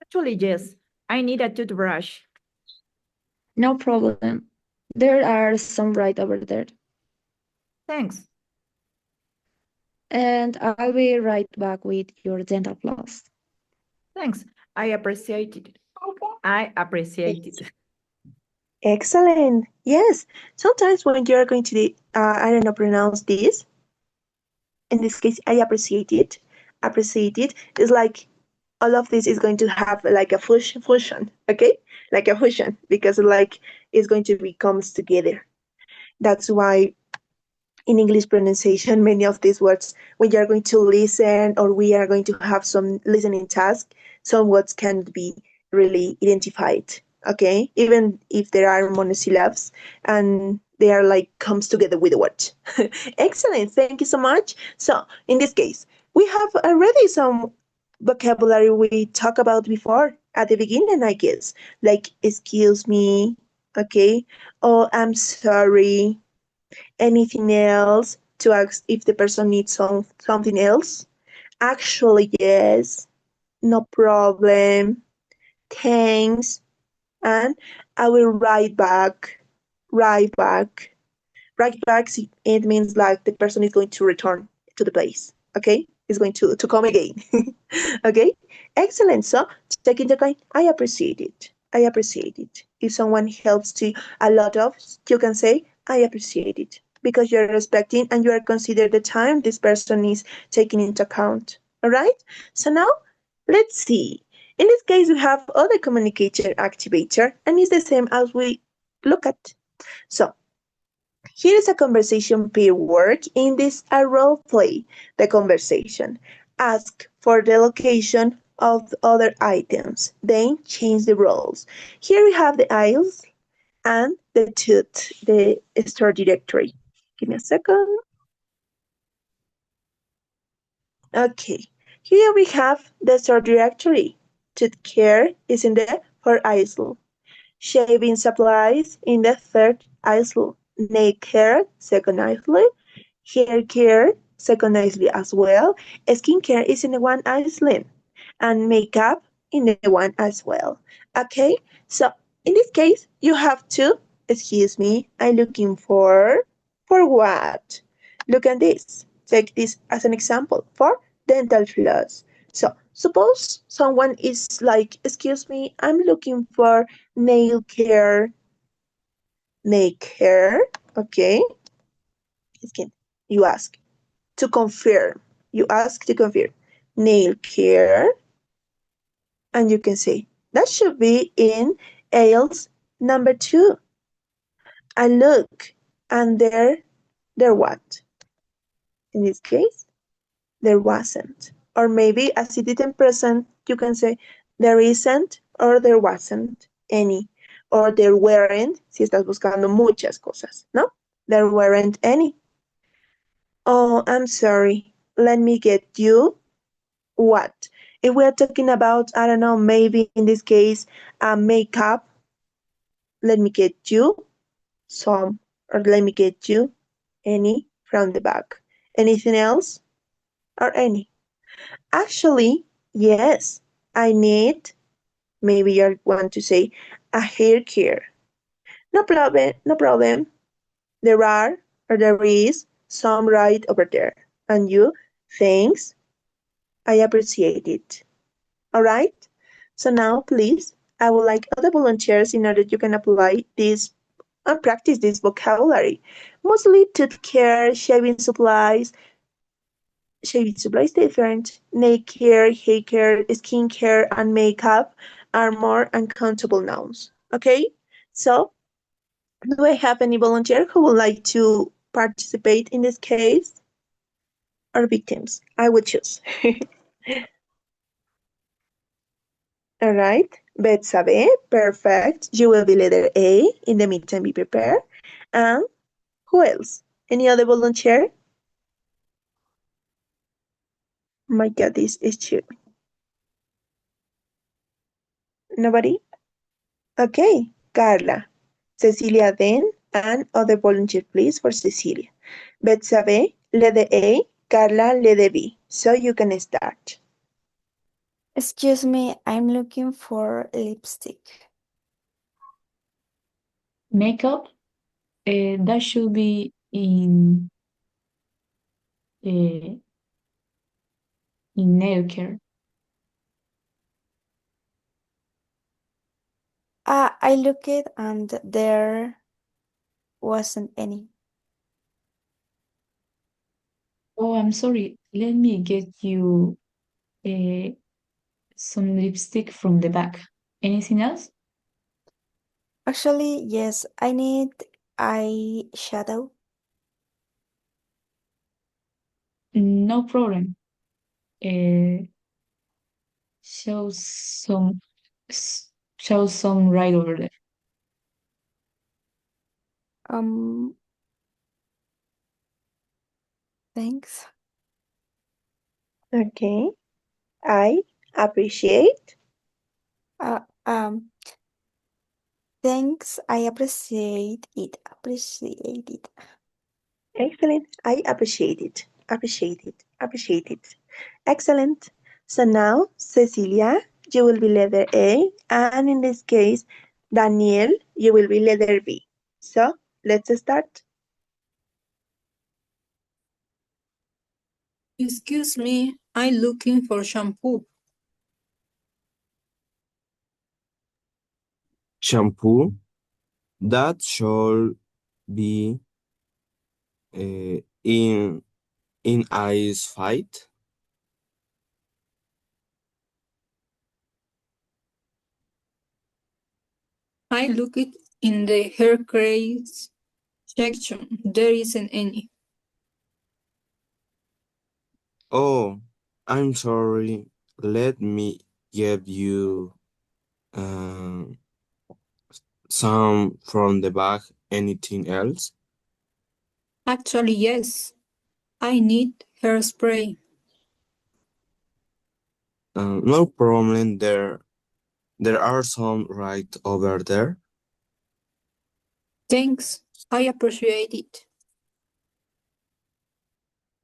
Actually, yes. I need a toothbrush. No problem. There are some right over there. Thanks. And I'll be right back with your dental floss. Thanks. I appreciate it. I appreciate it. Excellent. Yes. Sometimes when you're going to, I don't know, pronounce this, in this case, I appreciate it. Appreciate it. It's like all of this is going to have like a fusion, okay? Like a fusion, because like it's going to be comes together. That's why in English pronunciation, many of these words, when you're going to listen or we are going to have some listening task, some words can be really identified, okay? Even if there are monosyllables and they are like comes together with the word. Excellent, thank you so much. So in this case, we have already some vocabulary we talked about before at the beginning, I guess, like excuse me, okay? Oh, I'm sorry. Anything else to ask if the person needs something else? Actually, yes. No problem. thanks, and I will write back. Write back. Write back, it means like the person is going to return to the place. Okay? Is going to come again. Okay? Excellent. So take into account, I appreciate it. I appreciate it. If someone helps to a lot of, you can say, I appreciate it. Because you're respecting and you are considering the time this person is taking into account. All right? So now, let's see. In this case, we have other communicator activator, and it's the same as we look at. So, here is a conversation pair work. In this, a role play the conversation. Ask for the location of other items, then change the roles. Here we have the aisles and the tooth, the store directory. Give me a second. Okay, here we have the store directory. Tooth care is in the fourth aisle. Shaving supplies in the third aisle. Nail care, second aisle. Hair care, second aisle as well. Skincare is in the one aisle. And makeup in the one as well. Okay, so in this case, you have to, excuse me, I'm looking for what? Look at this. Take this as an example for dental floss. So suppose someone is like, excuse me, I'm looking for nail care. Nail care, okay. Skin. You ask to confirm. You ask to confirm. Nail care. And you can say, that should be in aisles number 2. And look, and there what? In this case, there wasn't. Or maybe as it didn't present, you can say, there isn't or there wasn't any. Or there weren't, si estás buscando muchas cosas, ¿no? There weren't any. Oh, I'm sorry. Let me get you what? If we're talking about, I don't know, maybe in this case, makeup, let me get you some, or let me get you any from the back. Anything else? Or any? Actually, yes, I need, maybe you want to say, a hair care. No problem, no problem. There are, or there is, some right over there. And you, thanks, I appreciate it. All right? So now, please, I would like other volunteers in order you can apply this and practice this vocabulary. Mostly tooth care, shaving supplies different. Nail care, hair care, skin care, and makeup are more uncountable nouns. Okay? So, do I have any volunteer who would like to participate in this case? Or victims? I would choose. All right, Betsabe, perfect. You will be letter A. In the meantime, be prepared. And who else? Any other volunteer? My God, this is true. Nobody? Okay, Carla. Cecilia then, and other volunteer, please, for Cecilia. Betsabe, letter A. Carla, letter B. So you can start. Excuse me, I'm looking for lipstick. Makeup, that should be in nail care. I looked and there wasn't any. Oh, I'm sorry. Let me get you some lipstick from the back. Anything else? Actually, yes, I need eyeshadow. No problem. Show some show some right over there. Thanks. Okay, I appreciate. Thanks, I appreciate it. Appreciate it. Excellent. I appreciate it. Appreciate it. Appreciate it. Excellent. So now, Cecilia, you will be letter A, and in this case, Daniel, you will be letter B. So let's start. Excuse me, I'm looking for shampoo. Shampoo, that should be in ice fight. I looked in the hair craze section. There isn't any. Oh, I'm sorry. Let me give you um, some from the bag. Anything else? Actually, yes. I need hairspray. No problem. There are some right over there. Thanks. I appreciate it.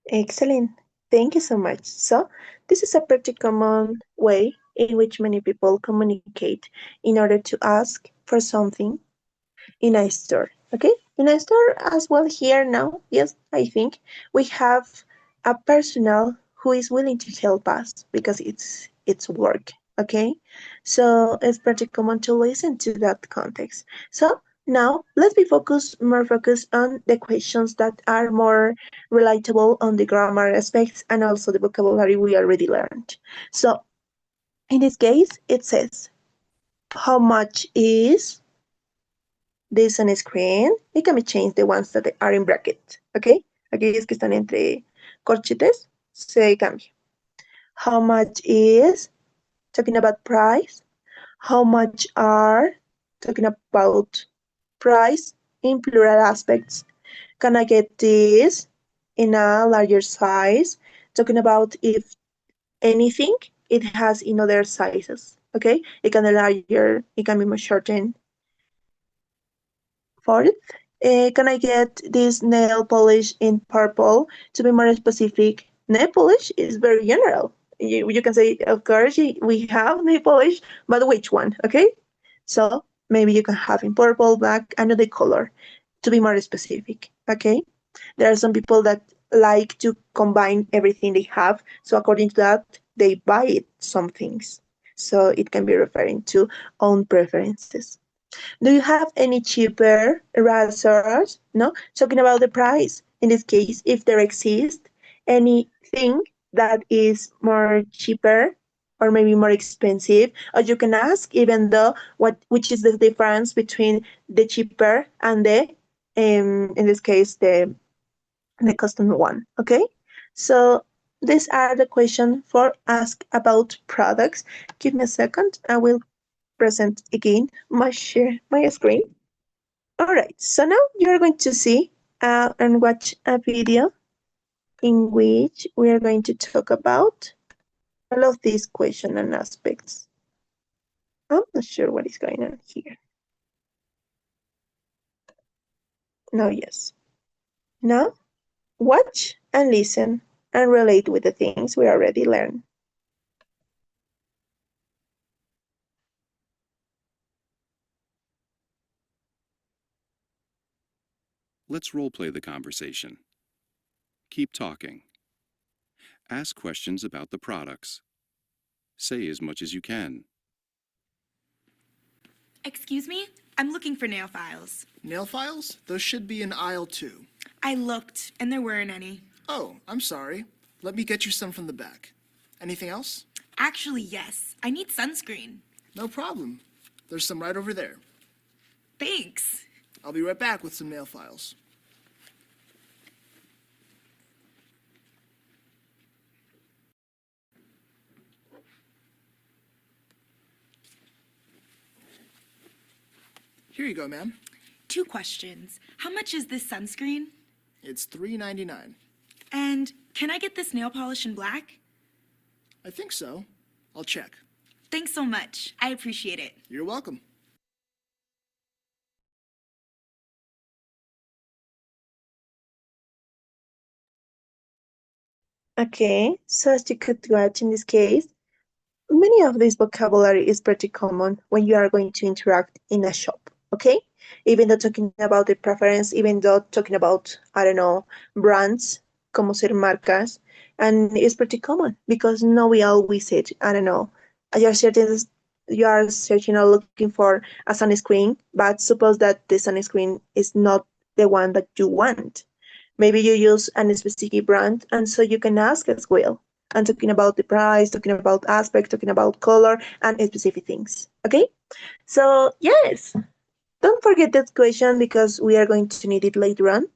Excellent. Thank you so much. So this is a pretty common way in which many people communicate in order to ask for something in a store. Okay, in a store as well here now. Yes, I think we have a personnel who is willing to help us because it's work. Okay, so it's pretty common to listen to that context. So now let's be more focused on the questions that are more relatable on the grammar aspects and also the vocabulary we already learned. So in this case, it says, how much is this on screen? It can be changed, the ones that are in bracket, okay? Aquellos que están entre corchetes, se cambia. How much is, talking about price. How much are, talking about price in plural aspects. Can I get this in a larger size? Talking about if anything, it has in other sizes, okay? It can be larger, it can be more shortened. Fourth, can I get this nail polish in purple? To be more specific, nail polish is very general. You can say, of course, we have nail polish, but which one, okay? So maybe you can have in purple, black, another color to be more specific, okay? There are some people that like to combine everything they have. So according to that, they buy some things. So it can be referring to own preferences. Do you have any cheaper razors? No, talking about the price. In this case, if there exists anything that is more cheaper or maybe more expensive, or you can ask even though which is the difference between the cheaper and the in this case the custom one. Okay, so these are the questions for ask about products. Give me a second. I will present again my screen. All right, so now you're going to see and watch a video in which we are going to talk about all of these questions and aspects. I'm not sure what is going on here. No, yes. Now, watch and listen and relate with the things we already learned. Let's role-play the conversation. Keep talking. Ask questions about the products. Say as much as you can. Excuse me? I'm looking for nail files. Nail files? Those should be in aisle 2. I looked, and there weren't any. Oh, I'm sorry. Let me get you some from the back. Anything else? Actually, yes. I need sunscreen. No problem. There's some right over there. Thanks. I'll be right back with some nail files. Here you go, ma'am. 2 questions. How much is this sunscreen? It's $3.99. And can I get this nail polish in black? I think so. I'll check. Thanks so much. I appreciate it. You're welcome. Okay, so as you could watch in this case, many of this vocabulary is pretty common when you are going to interact in a shop, okay? Even though talking about the preference, even though talking about, I don't know, brands, como ser marcas, and it's pretty common because now we always say, I don't know, you are searching or looking for a sunscreen, but suppose that the sunscreen is not the one that you want. Maybe you use a specific brand, and so you can ask as well. And talking about the price, talking about aspect, talking about color, and specific things. Okay? So, yes, don't forget that question because we are going to need it later on.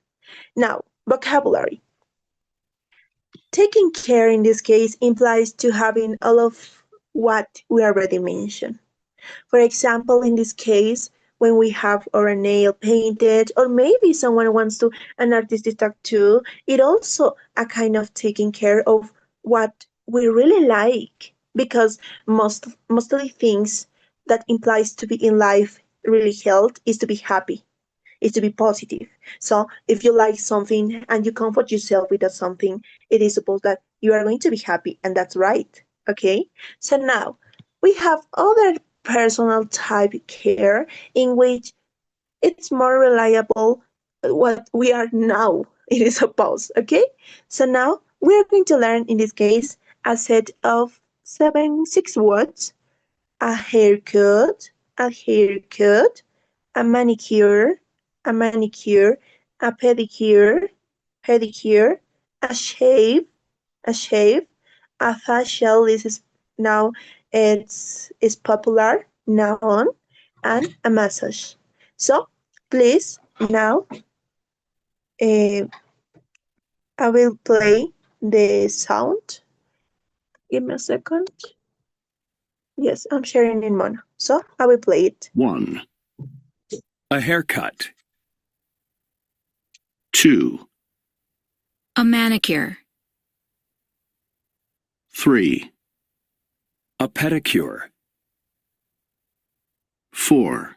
Now, vocabulary. Taking care in this case implies to having all of what we already mentioned. For example, in this case, when we have our nail painted, or maybe someone wants to an artistic tattoo, it also a kind of taking care of what we really like, because most of the things that implies to be in life really health is to be happy, is to be positive. So if you like something and you comfort yourself with that something, it is supposed that you are going to be happy, and that's right. Okay. So now we have other personal type care in which it's more reliable what we are now. It is supposed. Okay. So now we are going to learn in this case a set of six words: a haircut, a manicure, a pedicure, a shave, a shave, a facial. This is now it's popular now on, and a massage. So please now I will play the sound. Give me a second. Yes, I'm sharing in mono, so I will play it. 1. A haircut. 2. A manicure. 3. A pedicure. 4.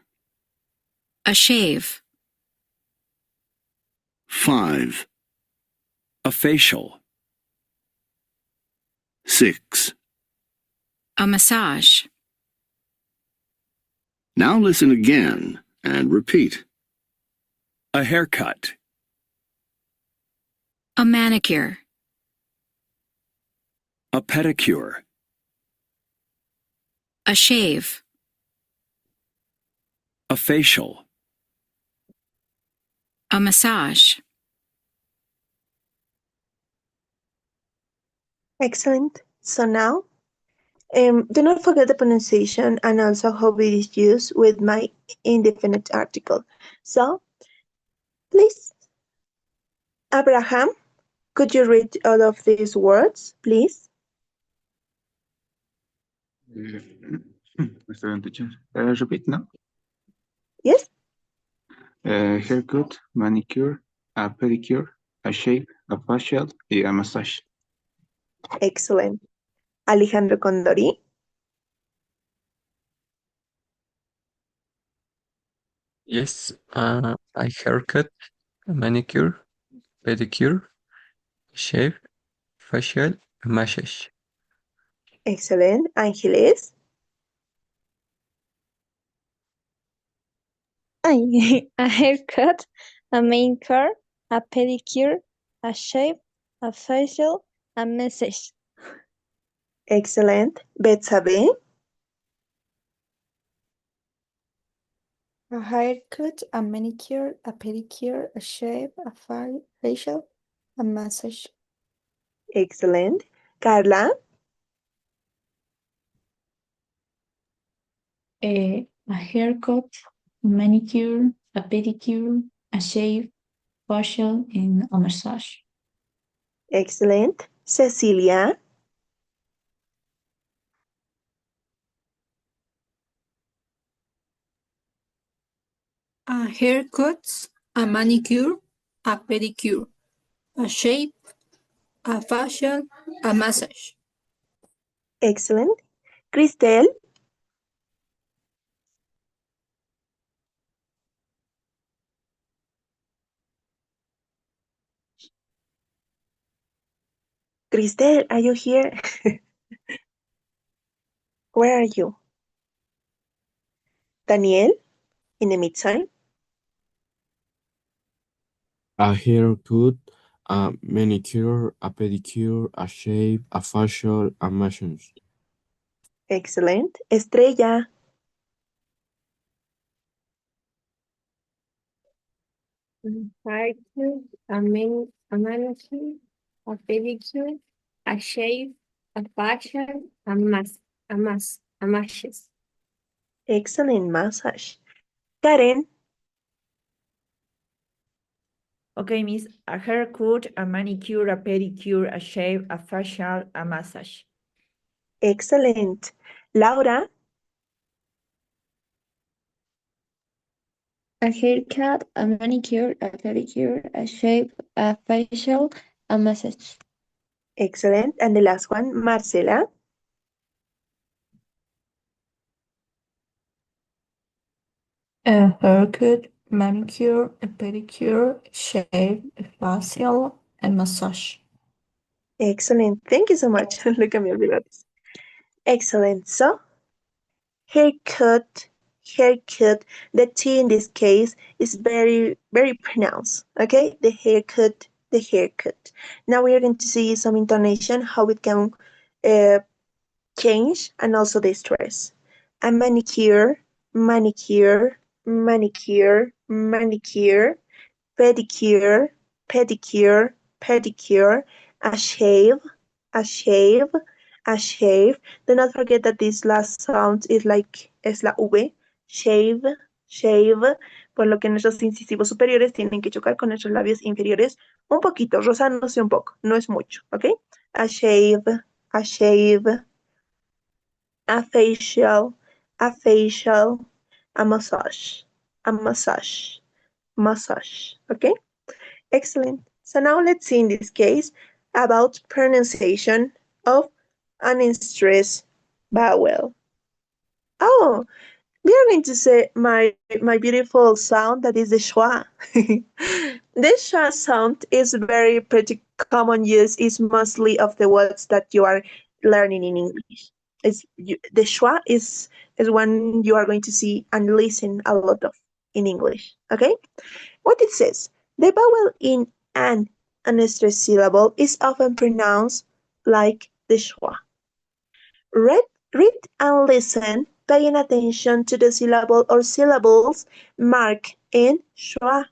A shave. 5. A facial. 6. A massage. Now listen again and repeat. A haircut. A manicure. A pedicure. A shave. A facial. A massage. Excellent. So now, do not forget the pronunciation and also how it is used with my indefinite article. So, please, Abraham, could you read all of these words, please? Repeat now. Yes. Haircut, manicure, a pedicure, a shave, a facial, y a massage. Excellent. Alejandro Condori. Yes, a haircut, a manicure, pedicure, shave, facial, massage. Excellent. Ángeles. A haircut, a manicure, a pedicure, a shave, a facial, a massage. Excellent. Betsabe. A haircut, a manicure, a pedicure, a shave, a facial, a massage. Excellent. Carla. A haircut, a manicure, a pedicure, a shave, facial, and a massage. Excellent. Cecilia. A haircut, a manicure, a pedicure, a shave, a facial, a massage. Excellent. Cristel. Cristel, are you here? Where are you? Daniel, in the meantime? A haircut, a manicure, a pedicure, a shave, a facial, a massage. Excellent. Estrella, Haircut, a manicure, a pedicure, a shave, a facial, a massage. excellent. Massage. Karen, Okay, Miss, a haircut, a manicure, a pedicure, a shave, a facial, a massage. excellent. Laura, A haircut, a manicure, a pedicure, a shave, a facial, a massage. excellent. And the last one, Marcela. A haircut, manicure, a pedicure, shave, a facial, and massage. Excellent. Thank you so much. Look at me, olvidados. Excellent. So, haircut, haircut. The T in this case is very, very pronounced. Okay? The haircut, the haircut. Now we are going to see some intonation, how it can change, and also the stress. A manicure, manicure, manicure, manicure, pedicure, pedicure, pedicure, a shave, a shave, a shave. Do not forget that this last sound is la V, shave, shave, por lo que nuestros incisivos superiores tienen que chocar con nuestros labios inferiores un poquito, rozándose un poco, no es mucho, ¿ok? A shave, a shave, a facial, a facial, a massage, massage, okay? Excellent. So now let's see in this case about pronunciation of an unstressed vowel. Oh, we are going to say my beautiful sound that is the schwa. The schwa sound is very pretty common use. Is mostly of the words that you are learning in English. The schwa is one you are going to see and listen a lot of in English. Okay, what it says: the vowel in an unstressed syllable is often pronounced like the schwa. Read and listen, paying attention to the syllable or syllables marked in schwa.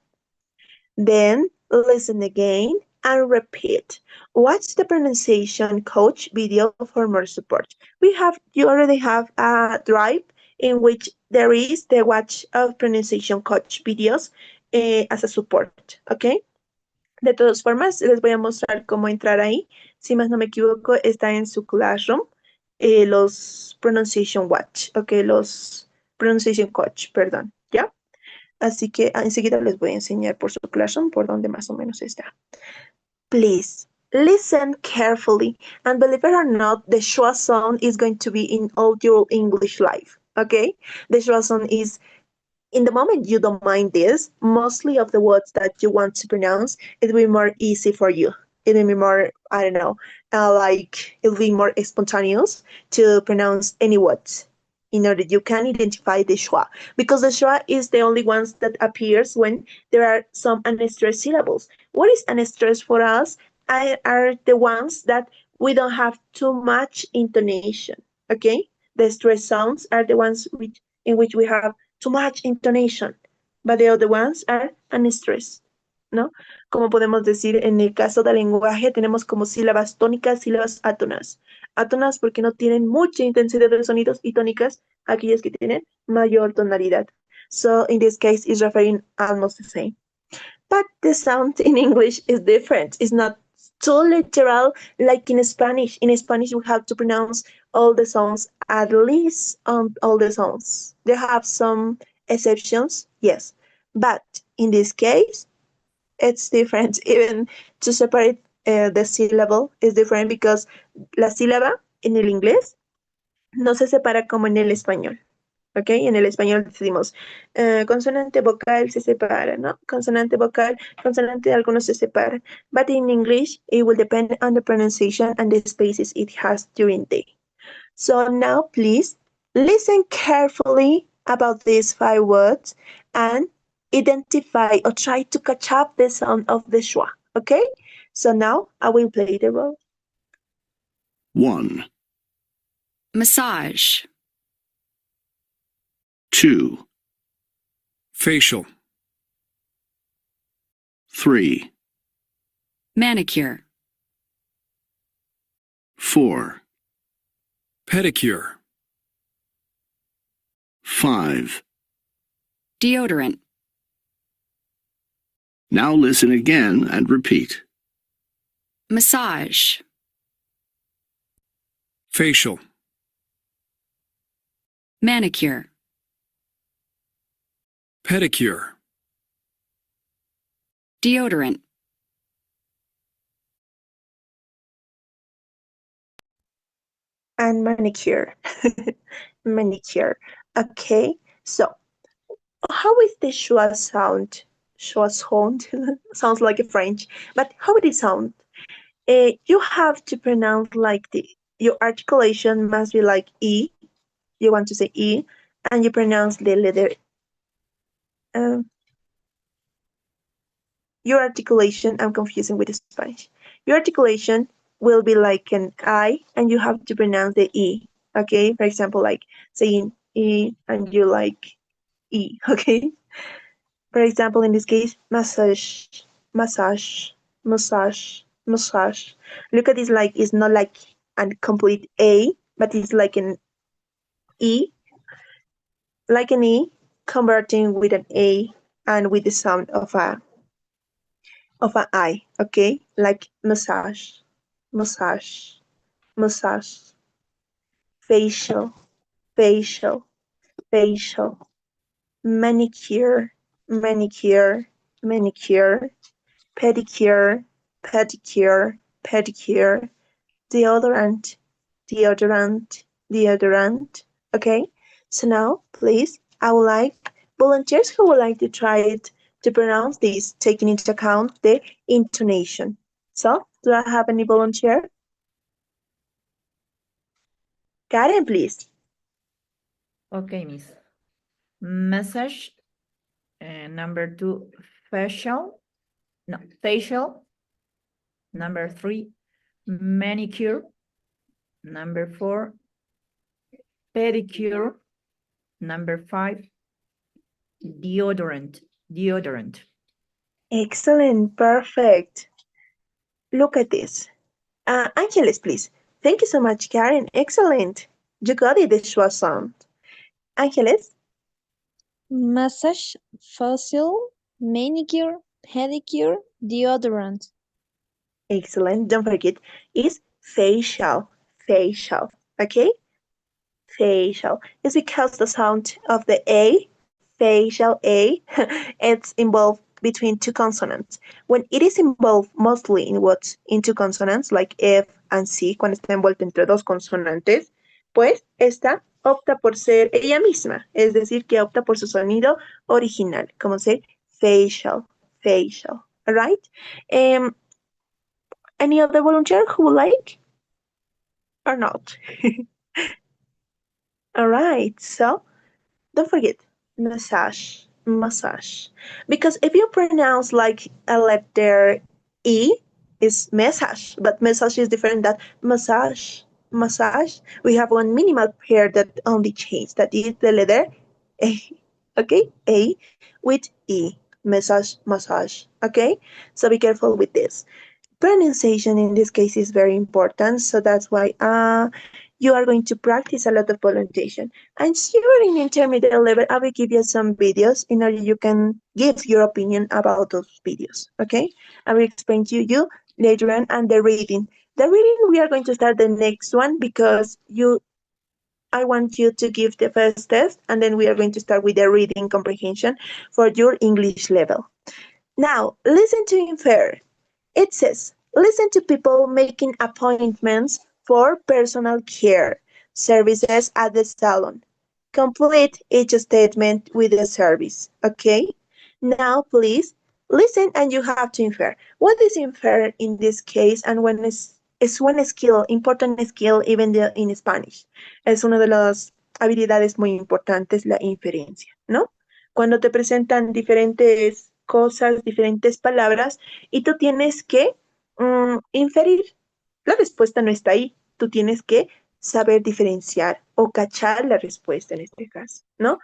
Then listen again and repeat. Watch the pronunciation coach video for more support. You already have a drive in which there is the watch of pronunciation coach videos as a support, okay? De todas formas, les voy a mostrar cómo entrar ahí. Si más no me equivoco, está en su Classroom, los Pronunciation Watch, ok, los Pronunciation Coach, perdón, ¿ya? Así que enseguida les voy a enseñar por su Classroom por donde más o menos está. Please, listen carefully, and believe it or not, the schwa sound is going to be in all your English life, okay? The schwa sound is, in the moment you don't mind this, mostly of the words that you want to pronounce, it will be more easy for you. It will be more, I don't know, it will be more spontaneous to pronounce any words in order you can identify the schwa. Because the schwa is the only ones that appears when there are some unstressed syllables. What is unstressed for us are the ones that we don't have too much intonation, okay? The stressed sounds are the ones in which we have too much intonation, but the other ones are unstressed, ¿no? Como podemos decir, en el caso del lenguaje tenemos como sílabas tónicas, sílabas átonas. Átonas porque no tienen mucha intensidad de sonidos, y tónicas aquellas que tienen mayor tonalidad. So in this case, it's referring almost the same. But the sound in English is different. It's not too literal like in Spanish. In Spanish, we have to pronounce all the sounds, at least all the sounds. They have some exceptions, yes. But in this case, it's different. Even to separate the syllable is different because la sílaba en el inglés no se separa como en el español. ¿Ok? En el español decimos consonante vocal se separa, ¿no? Consonante vocal, consonante algunos se separan. But in English, it will depend on the pronunciation and the spaces it has during the day. So now please listen carefully about these 5 words and identify or try to catch up the sound of the schwa. Okay? So now I will play the role. 1, Massage. 2, facial. 3, Manicure. 4, pedicure. 5. Deodorant. Now listen again and repeat. Massage. Facial, Manicure. pedicure. Deodorant. And manicure. Manicure. Okay, so how is the schwa sound? Schwa sound sounds like a French, but how would it sound? You have to pronounce like your articulation must be like E. You want to say E, and you pronounce the letter. Your articulation, I'm confusing with the Spanish. Your articulation will be like an I, and you have to pronounce the E. Okay, for example, like saying E, and you like E. Okay. For example, in this case, massage, massage, massage, massage. Look at this, like it's not like a complete A, but it's like an E, converting with an A and with the sound of an I. Okay, like massage, massage, massage, facial, facial, facial, manicure, manicure, manicure, pedicure, pedicure, pedicure, deodorant, deodorant, deodorant. Okay, so now please, I would like volunteers who would like to try it to pronounce this, taking into account the intonation. So, do I have any volunteer? Karen, please. Okay, Miss. Message. Number 2, facial. No, facial. Number 3, manicure. Number 4, pedicure. Number 5, deodorant. Deodorant. Excellent, perfect. Look at this. Angeles, please. Thank you so much, Karen. Excellent. You got it, the schwa sound. Angeles? Massage, facial, manicure, pedicure, deodorant. Excellent. Don't forget, it's facial. Facial. Okay? Facial. It's because the sound of the A, facial A, it's involved between 2 consonants. When it is involved mostly in what's in 2 consonants, like F and C, cuando está envuelto entre 2 consonantes, pues esta opta por ser ella misma, es decir, que opta por su sonido original, como ser facial, facial. All right? Any other volunteer who would like? Or not? All right, so don't forget, massage, massage. Because if you pronounce like a letter E, it's massage, but massage is different than massage, massage. We have one minimal pair that only change, that is the letter A, okay? A with E, massage, massage, okay? So be careful with this. Pronunciation in this case is very important, so that's why you are going to practice a lot of pronunciation. And you are in intermediate level, I will give you some videos in order you can give your opinion about those videos, okay? I will explain to you later on, and the reading. The reading, we are going to start the next one because I want you to give the first test, and then we are going to start with the reading comprehension for your English level. Now, listen to infer. It says, listen to people making appointments for personal care services at the salon. Complete each statement with a service, okay? Now, please, listen and you have to infer. What is infer in this case, and when es one skill, important skill even in Spanish. Es una de las habilidades muy importantes, la inferencia, ¿no? Cuando te presentan diferentes cosas, diferentes palabras, y tú tienes que inferir. La respuesta no está ahí. Tú tienes que saber diferenciar o cachar la respuesta en este caso, ¿no?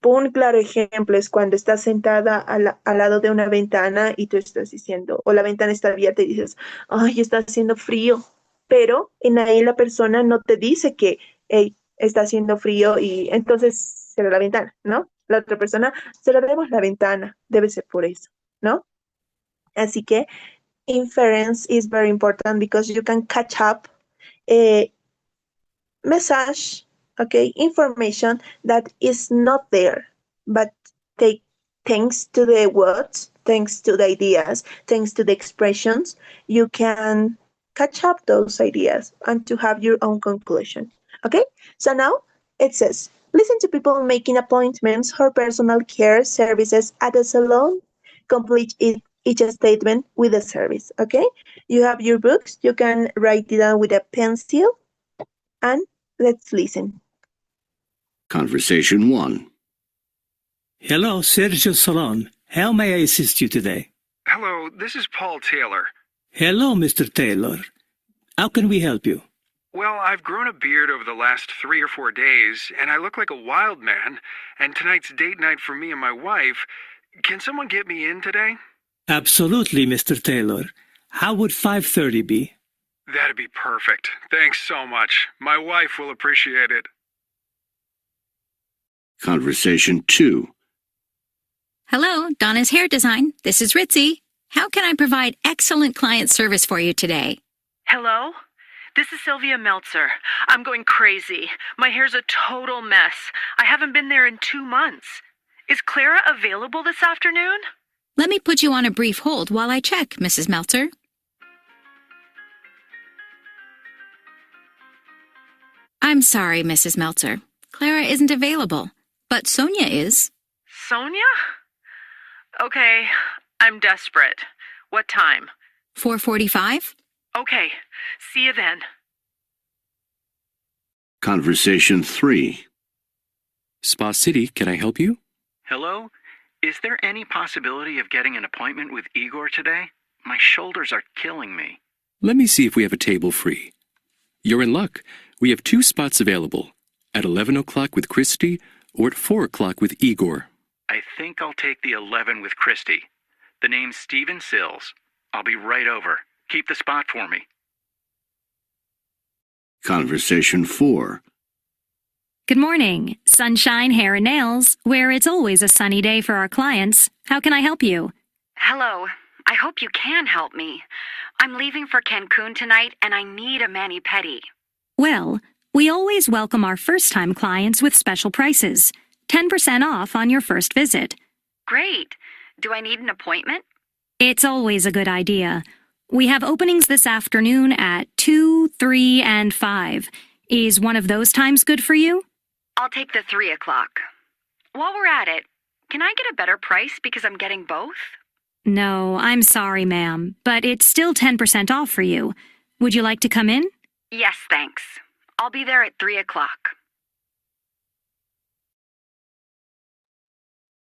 Un claro ejemplo es cuando estás sentada al lado de una ventana y tú estás diciendo, o la ventana está abierta y dices, ay, está haciendo frío, pero en ahí la persona no te dice que hey, está haciendo frío y entonces cierra la ventana, ¿no? La otra persona, cerraremos la ventana, debe ser por eso, ¿no? Así que inference is very important because you can catch up a message, okay, information that is not there, but thanks to the words, thanks to the ideas, thanks to the expressions, you can catch up those ideas and to have your own conclusion. Okay, so now it says, listen to people making appointments or personal care services at a salon. Complete each statement with a service. Okay, you have your books, you can write it down with a pencil, and let's listen. Conversation 1. Hello, Sergio Salon. How may I assist you today? Hello, this is Paul Taylor. Hello, Mr. Taylor. How can we help you? Well, I've grown a beard over the last 3 or 4 days, and I look like a wild man, and tonight's date night for me and my wife. Can someone get me in today? Absolutely, Mr. Taylor. How would 5:30 be? That'd be perfect. Thanks so much. My wife will appreciate it. Conversation 2. Hello, Donna's Hair Design. This is Ritzy. How can I provide excellent client service for you today? Hello? This is Sylvia Meltzer. I'm going crazy. My hair's a total mess. I haven't been there in 2 months. Is Clara available this afternoon? Let me put you on a brief hold while I check, Mrs. Meltzer. I'm sorry, Mrs. Meltzer. Clara isn't available, but Sonia is. Sonia? Okay, I'm desperate. What time? 4:45? Okay, see you then. Conversation 3. Spa City, can I help you? Hello? Is there any possibility of getting an appointment with Igor today? My shoulders are killing me. Let me see if we have a table free. You're in luck. We have 2 spots available, at 11 o'clock with Christy or at 4 o'clock with Igor. I think I'll take the 11 with Christy. The name's Steven Sills. I'll be right over. Keep the spot for me. Conversation 4. Good morning, Sunshine Hair and Nails, where it's always a sunny day for our clients. How can I help you? Hello. I hope you can help me. I'm leaving for Cancun tonight and I need a mani-pedi. Well, we always welcome our first-time clients with special prices. 10% off on your first visit. Great. Do I need an appointment? It's always a good idea. We have openings this afternoon at 2, 3, and 5. Is one of those times good for you? I'll take the 3 o'clock. While we're at it, can I get a better price because I'm getting both? No, I'm sorry, ma'am, but it's still 10% off for you. Would you like to come in? Yes, thanks. I'll be there at 3 o'clock.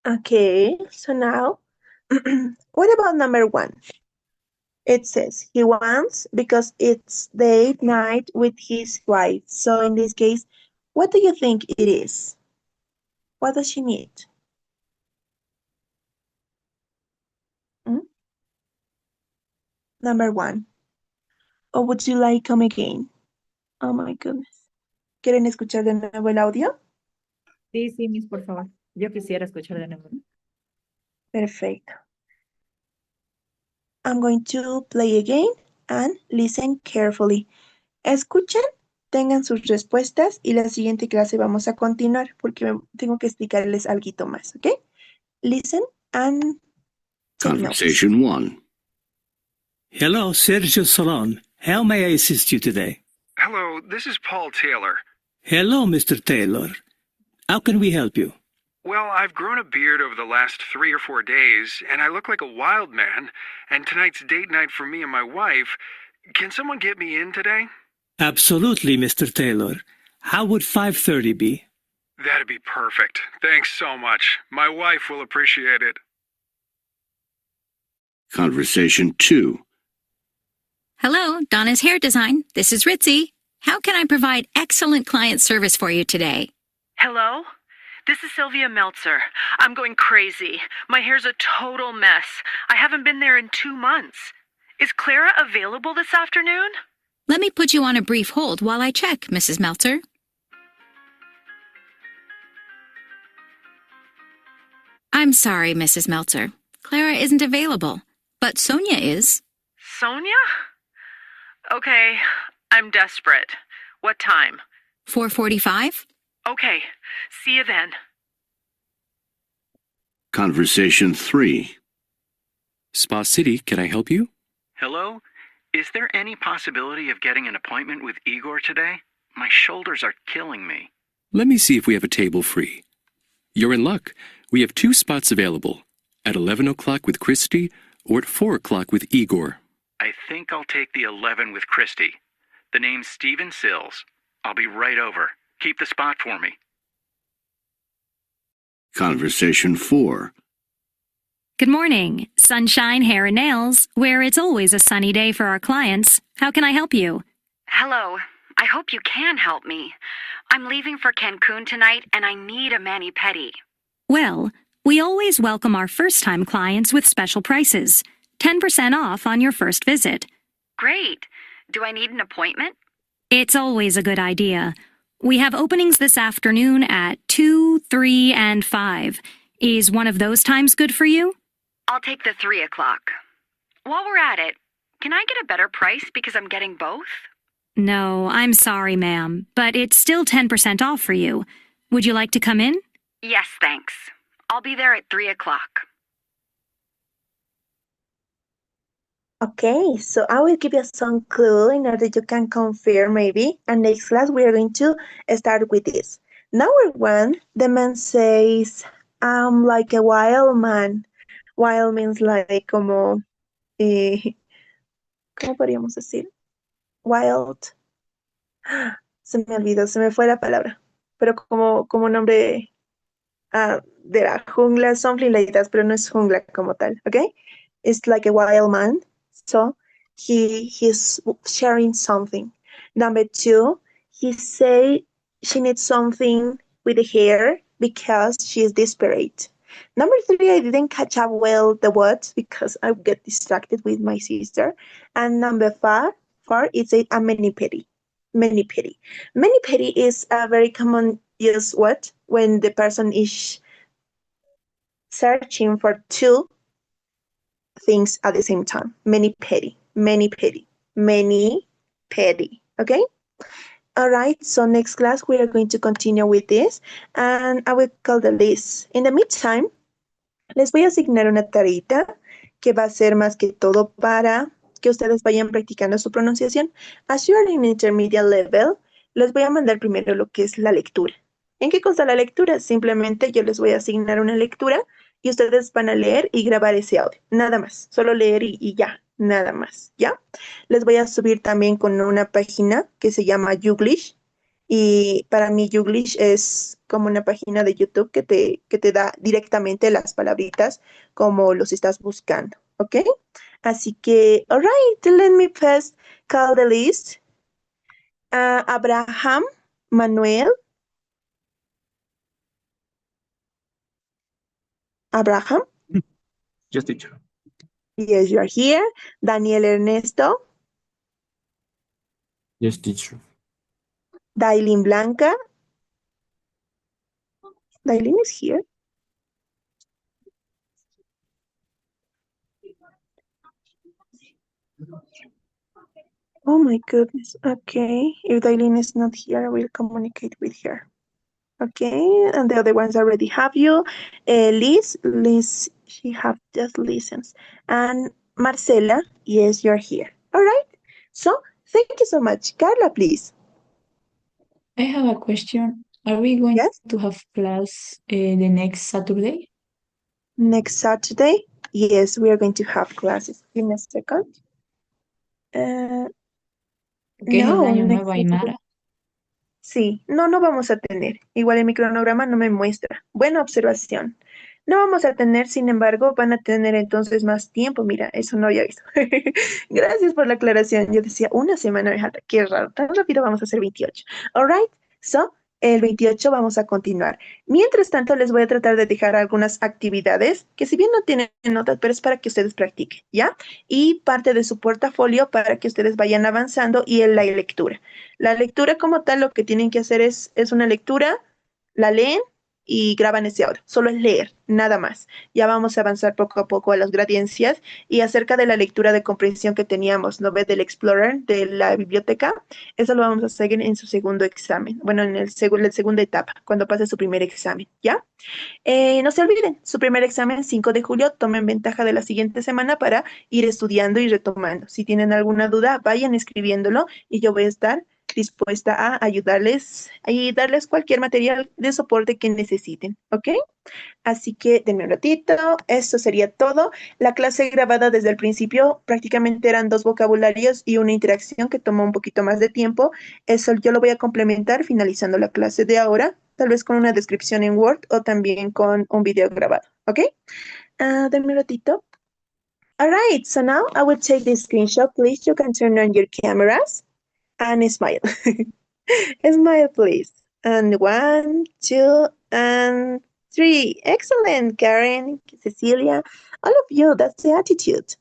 Okay, so now, what about number 1? It says he wants because it's date night with his wife. So in this case, what do you think it is? What does she need? Number 1. Or would you like come again? Oh my goodness. ¿Quieren escuchar de nuevo el audio? Sí, sí, Miss, por favor. Yo quisiera escuchar de nuevo. Perfecto. I'm going to play again and listen carefully. Escuchen, tengan sus respuestas y la siguiente clase vamos a continuar porque tengo que explicarles algo más, ¿ok? Listen and Conversation 1. Hello, Sergio Salon. How may I assist you today? Hello, this is Paul Taylor. Hello, Mr. Taylor. How can we help you? Well, I've grown a beard over the last 3 or 4 days, and I look like a wild man, and tonight's date night for me and my wife. Can someone get me in today? Absolutely, Mr. Taylor. How would 5:30 be? That'd be perfect. Thanks so much. My wife will appreciate it. Conversation 2. Hello, Donna's Hair Design. This is Ritzy. How can I provide excellent client service for you today? Hello? This is Sylvia Meltzer. I'm going crazy. My hair's a total mess. I haven't been there in 2 months. Is Clara available this afternoon? Let me put you on a brief hold while I check, Mrs. Meltzer. I'm sorry, Mrs. Meltzer. Clara isn't available, but Sonia is. Sonia? Okay, I'm desperate. What time? 4:45? Okay, see you then. Conversation 3. Spa City, can I help you? Hello? Is there any possibility of getting an appointment with Igor today? My shoulders are killing me. Let me see if we have a table free. You're in luck. We have 2 spots available, at 11 o'clock with Christy or at 4 o'clock with Igor. I think I'll take the 11 with Christy. The name's Stephen Sills. I'll be right over. Keep the spot for me. Conversation 4. Good morning, Sunshine Hair and Nails, where it's always a sunny day for our clients. How can I help you? Hello. I hope you can help me. I'm leaving for Cancun tonight and I need a mani-pedi. Well, we always welcome our first-time clients with special prices. 10% off on your first visit. Great. Do I need an appointment? It's always a good idea. We have openings this afternoon at 2, 3, and 5. Is one of those times good for you? I'll take the 3 o'clock. While we're at it, can I get a better price because I'm getting both? No, I'm sorry, ma'am, but it's still 10% off for you. Would you like to come in? Yes, thanks. I'll be there at 3 o'clock. Okay, so I will give you some clue in order you can confirm maybe. And next class we are going to start with this. Number 1, the man says, I'm like a wild man. Wild means like como, ¿cómo podríamos decir? Wild. Se me olvidó, se me fue la palabra. Pero como nombre de la jungla, something like that, pero no es jungla como tal, okay? It's like a wild man. So he's sharing something. Number 2, he say she needs something with the hair because she is desperate. Number 3, I didn't catch up well the words because I get distracted with my sister. And number 4, it's a mani-pedi. Mani-pedi. Mani-pedi is a very common used word when the person is searching for 2 things at the same time. Mani-pedi, mani-pedi, mani-pedi. Okay? All right, so next class we are going to continue with this and I will call the list. In the meantime, les voy a asignar una tareita que va a ser más que todo para que ustedes vayan practicando su pronunciación. As you are in intermediate level, les voy a mandar primero lo que es la lectura. ¿En qué consta la lectura? Simplemente yo les voy a asignar una lectura y ustedes van a leer y grabar ese audio. Nada más, solo leer y ya, nada más, ¿ya? Les voy a subir también con una página que se llama Youglish. Y para mí Youglish es como una página de YouTube que te da directamente las palabritas como los estás buscando, ¿ok? Así que, all right, let me first call the list. Abraham, Manuel. Abraham? Yes, teacher. Yes, you are here. Daniel Ernesto. Yes, teacher. Dailin Blanca. Dailin is here. Oh my goodness. Okay. If Dailin is not here, I will communicate with her. Okay. And the other ones already have you. Liz, she have just listens. And Marcela, yes, you're here. All right. So thank you so much. Carla, please. I have a question. Are we going to have class the next Saturday? Next Saturday? Yes, we are going to have classes. Give me a second. Que es el No, año no nuevo existe. aymara. Sí, no vamos a tener. Igual en mi cronograma no me muestra. Buena observación. No vamos a tener, sin embargo, van a tener entonces más tiempo. Mira, eso no había visto. Gracias por la aclaración. Yo decía, una semana me falta. Qué raro. Tan rápido vamos a hacer 28. All right. So, el 28 vamos a continuar. Mientras tanto, les voy a tratar de dejar algunas actividades que si bien no tienen notas, pero es para que ustedes practiquen, ¿ya? Y parte de su portafolio para que ustedes vayan avanzando y en la lectura. La lectura como tal, lo que tienen que hacer es una lectura, la leen y graban ese audio. Solo es leer, nada más. Ya vamos a avanzar poco a poco a las gradiencias y acerca de la lectura de comprensión que teníamos, ¿no ves? Del Explorer, de la biblioteca, eso lo vamos a hacer en su segundo examen. Bueno, en la segunda etapa, cuando pase su primer examen, ¿ya? No se olviden, su primer examen, 5 de julio, tomen ventaja de la siguiente semana para ir estudiando y retomando. Si tienen alguna duda, vayan escribiéndolo y yo voy a estar dispuesta a ayudarles y darles cualquier material de soporte que necesiten, ¿ok? Así que denme un ratito, esto sería todo. La clase grabada desde el principio prácticamente eran 2 vocabularios y una interacción que tomó un poquito más de tiempo. Eso yo lo voy a complementar finalizando la clase de ahora, tal vez con una descripción en Word o también con un video grabado, ¿ok? Denme un ratito. All right, so now I will take the screenshot. Please, you can turn on your cameras and smile. Smile, please. And 1, 2, and 3. Excellent, Karen, Cecilia, all of you. That's the attitude.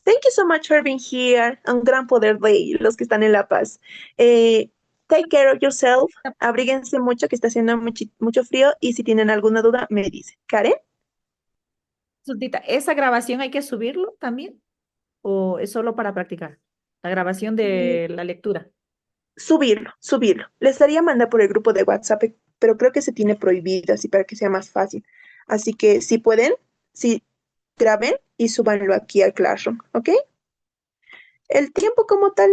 Thank you so much for being here. Un gran poder de los que están en La Paz. Take care of yourself. Abríguense mucho, que está haciendo mucho frío. Y si tienen alguna duda, me dicen. Karen. Consultita, ¿esa grabación hay que subirlo también? ¿O es solo para practicar? La grabación de la lectura. Subirlo. Les haría mandar por el grupo de WhatsApp, pero creo que se tiene prohibido, así para que sea más fácil. Así que si pueden, si graben y súbanlo aquí al Classroom, ¿ok? El tiempo como tal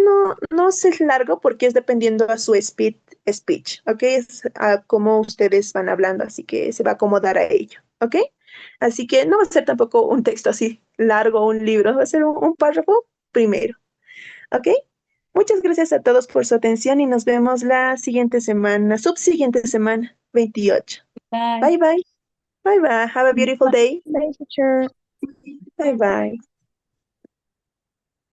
no es largo porque es dependiendo a su speech, ¿ok? Es a cómo ustedes van hablando, así que se va a acomodar a ello, ¿ok? Así que no va a ser tampoco un texto así largo, un libro, va a ser un párrafo primero, ¿ok? Muchas gracias a todos por su atención y nos vemos la siguiente semana, subsiguiente semana, 28. Bye. Bye, bye. Bye, bye. Have a beautiful day. Bye, teacher. Bye, bye.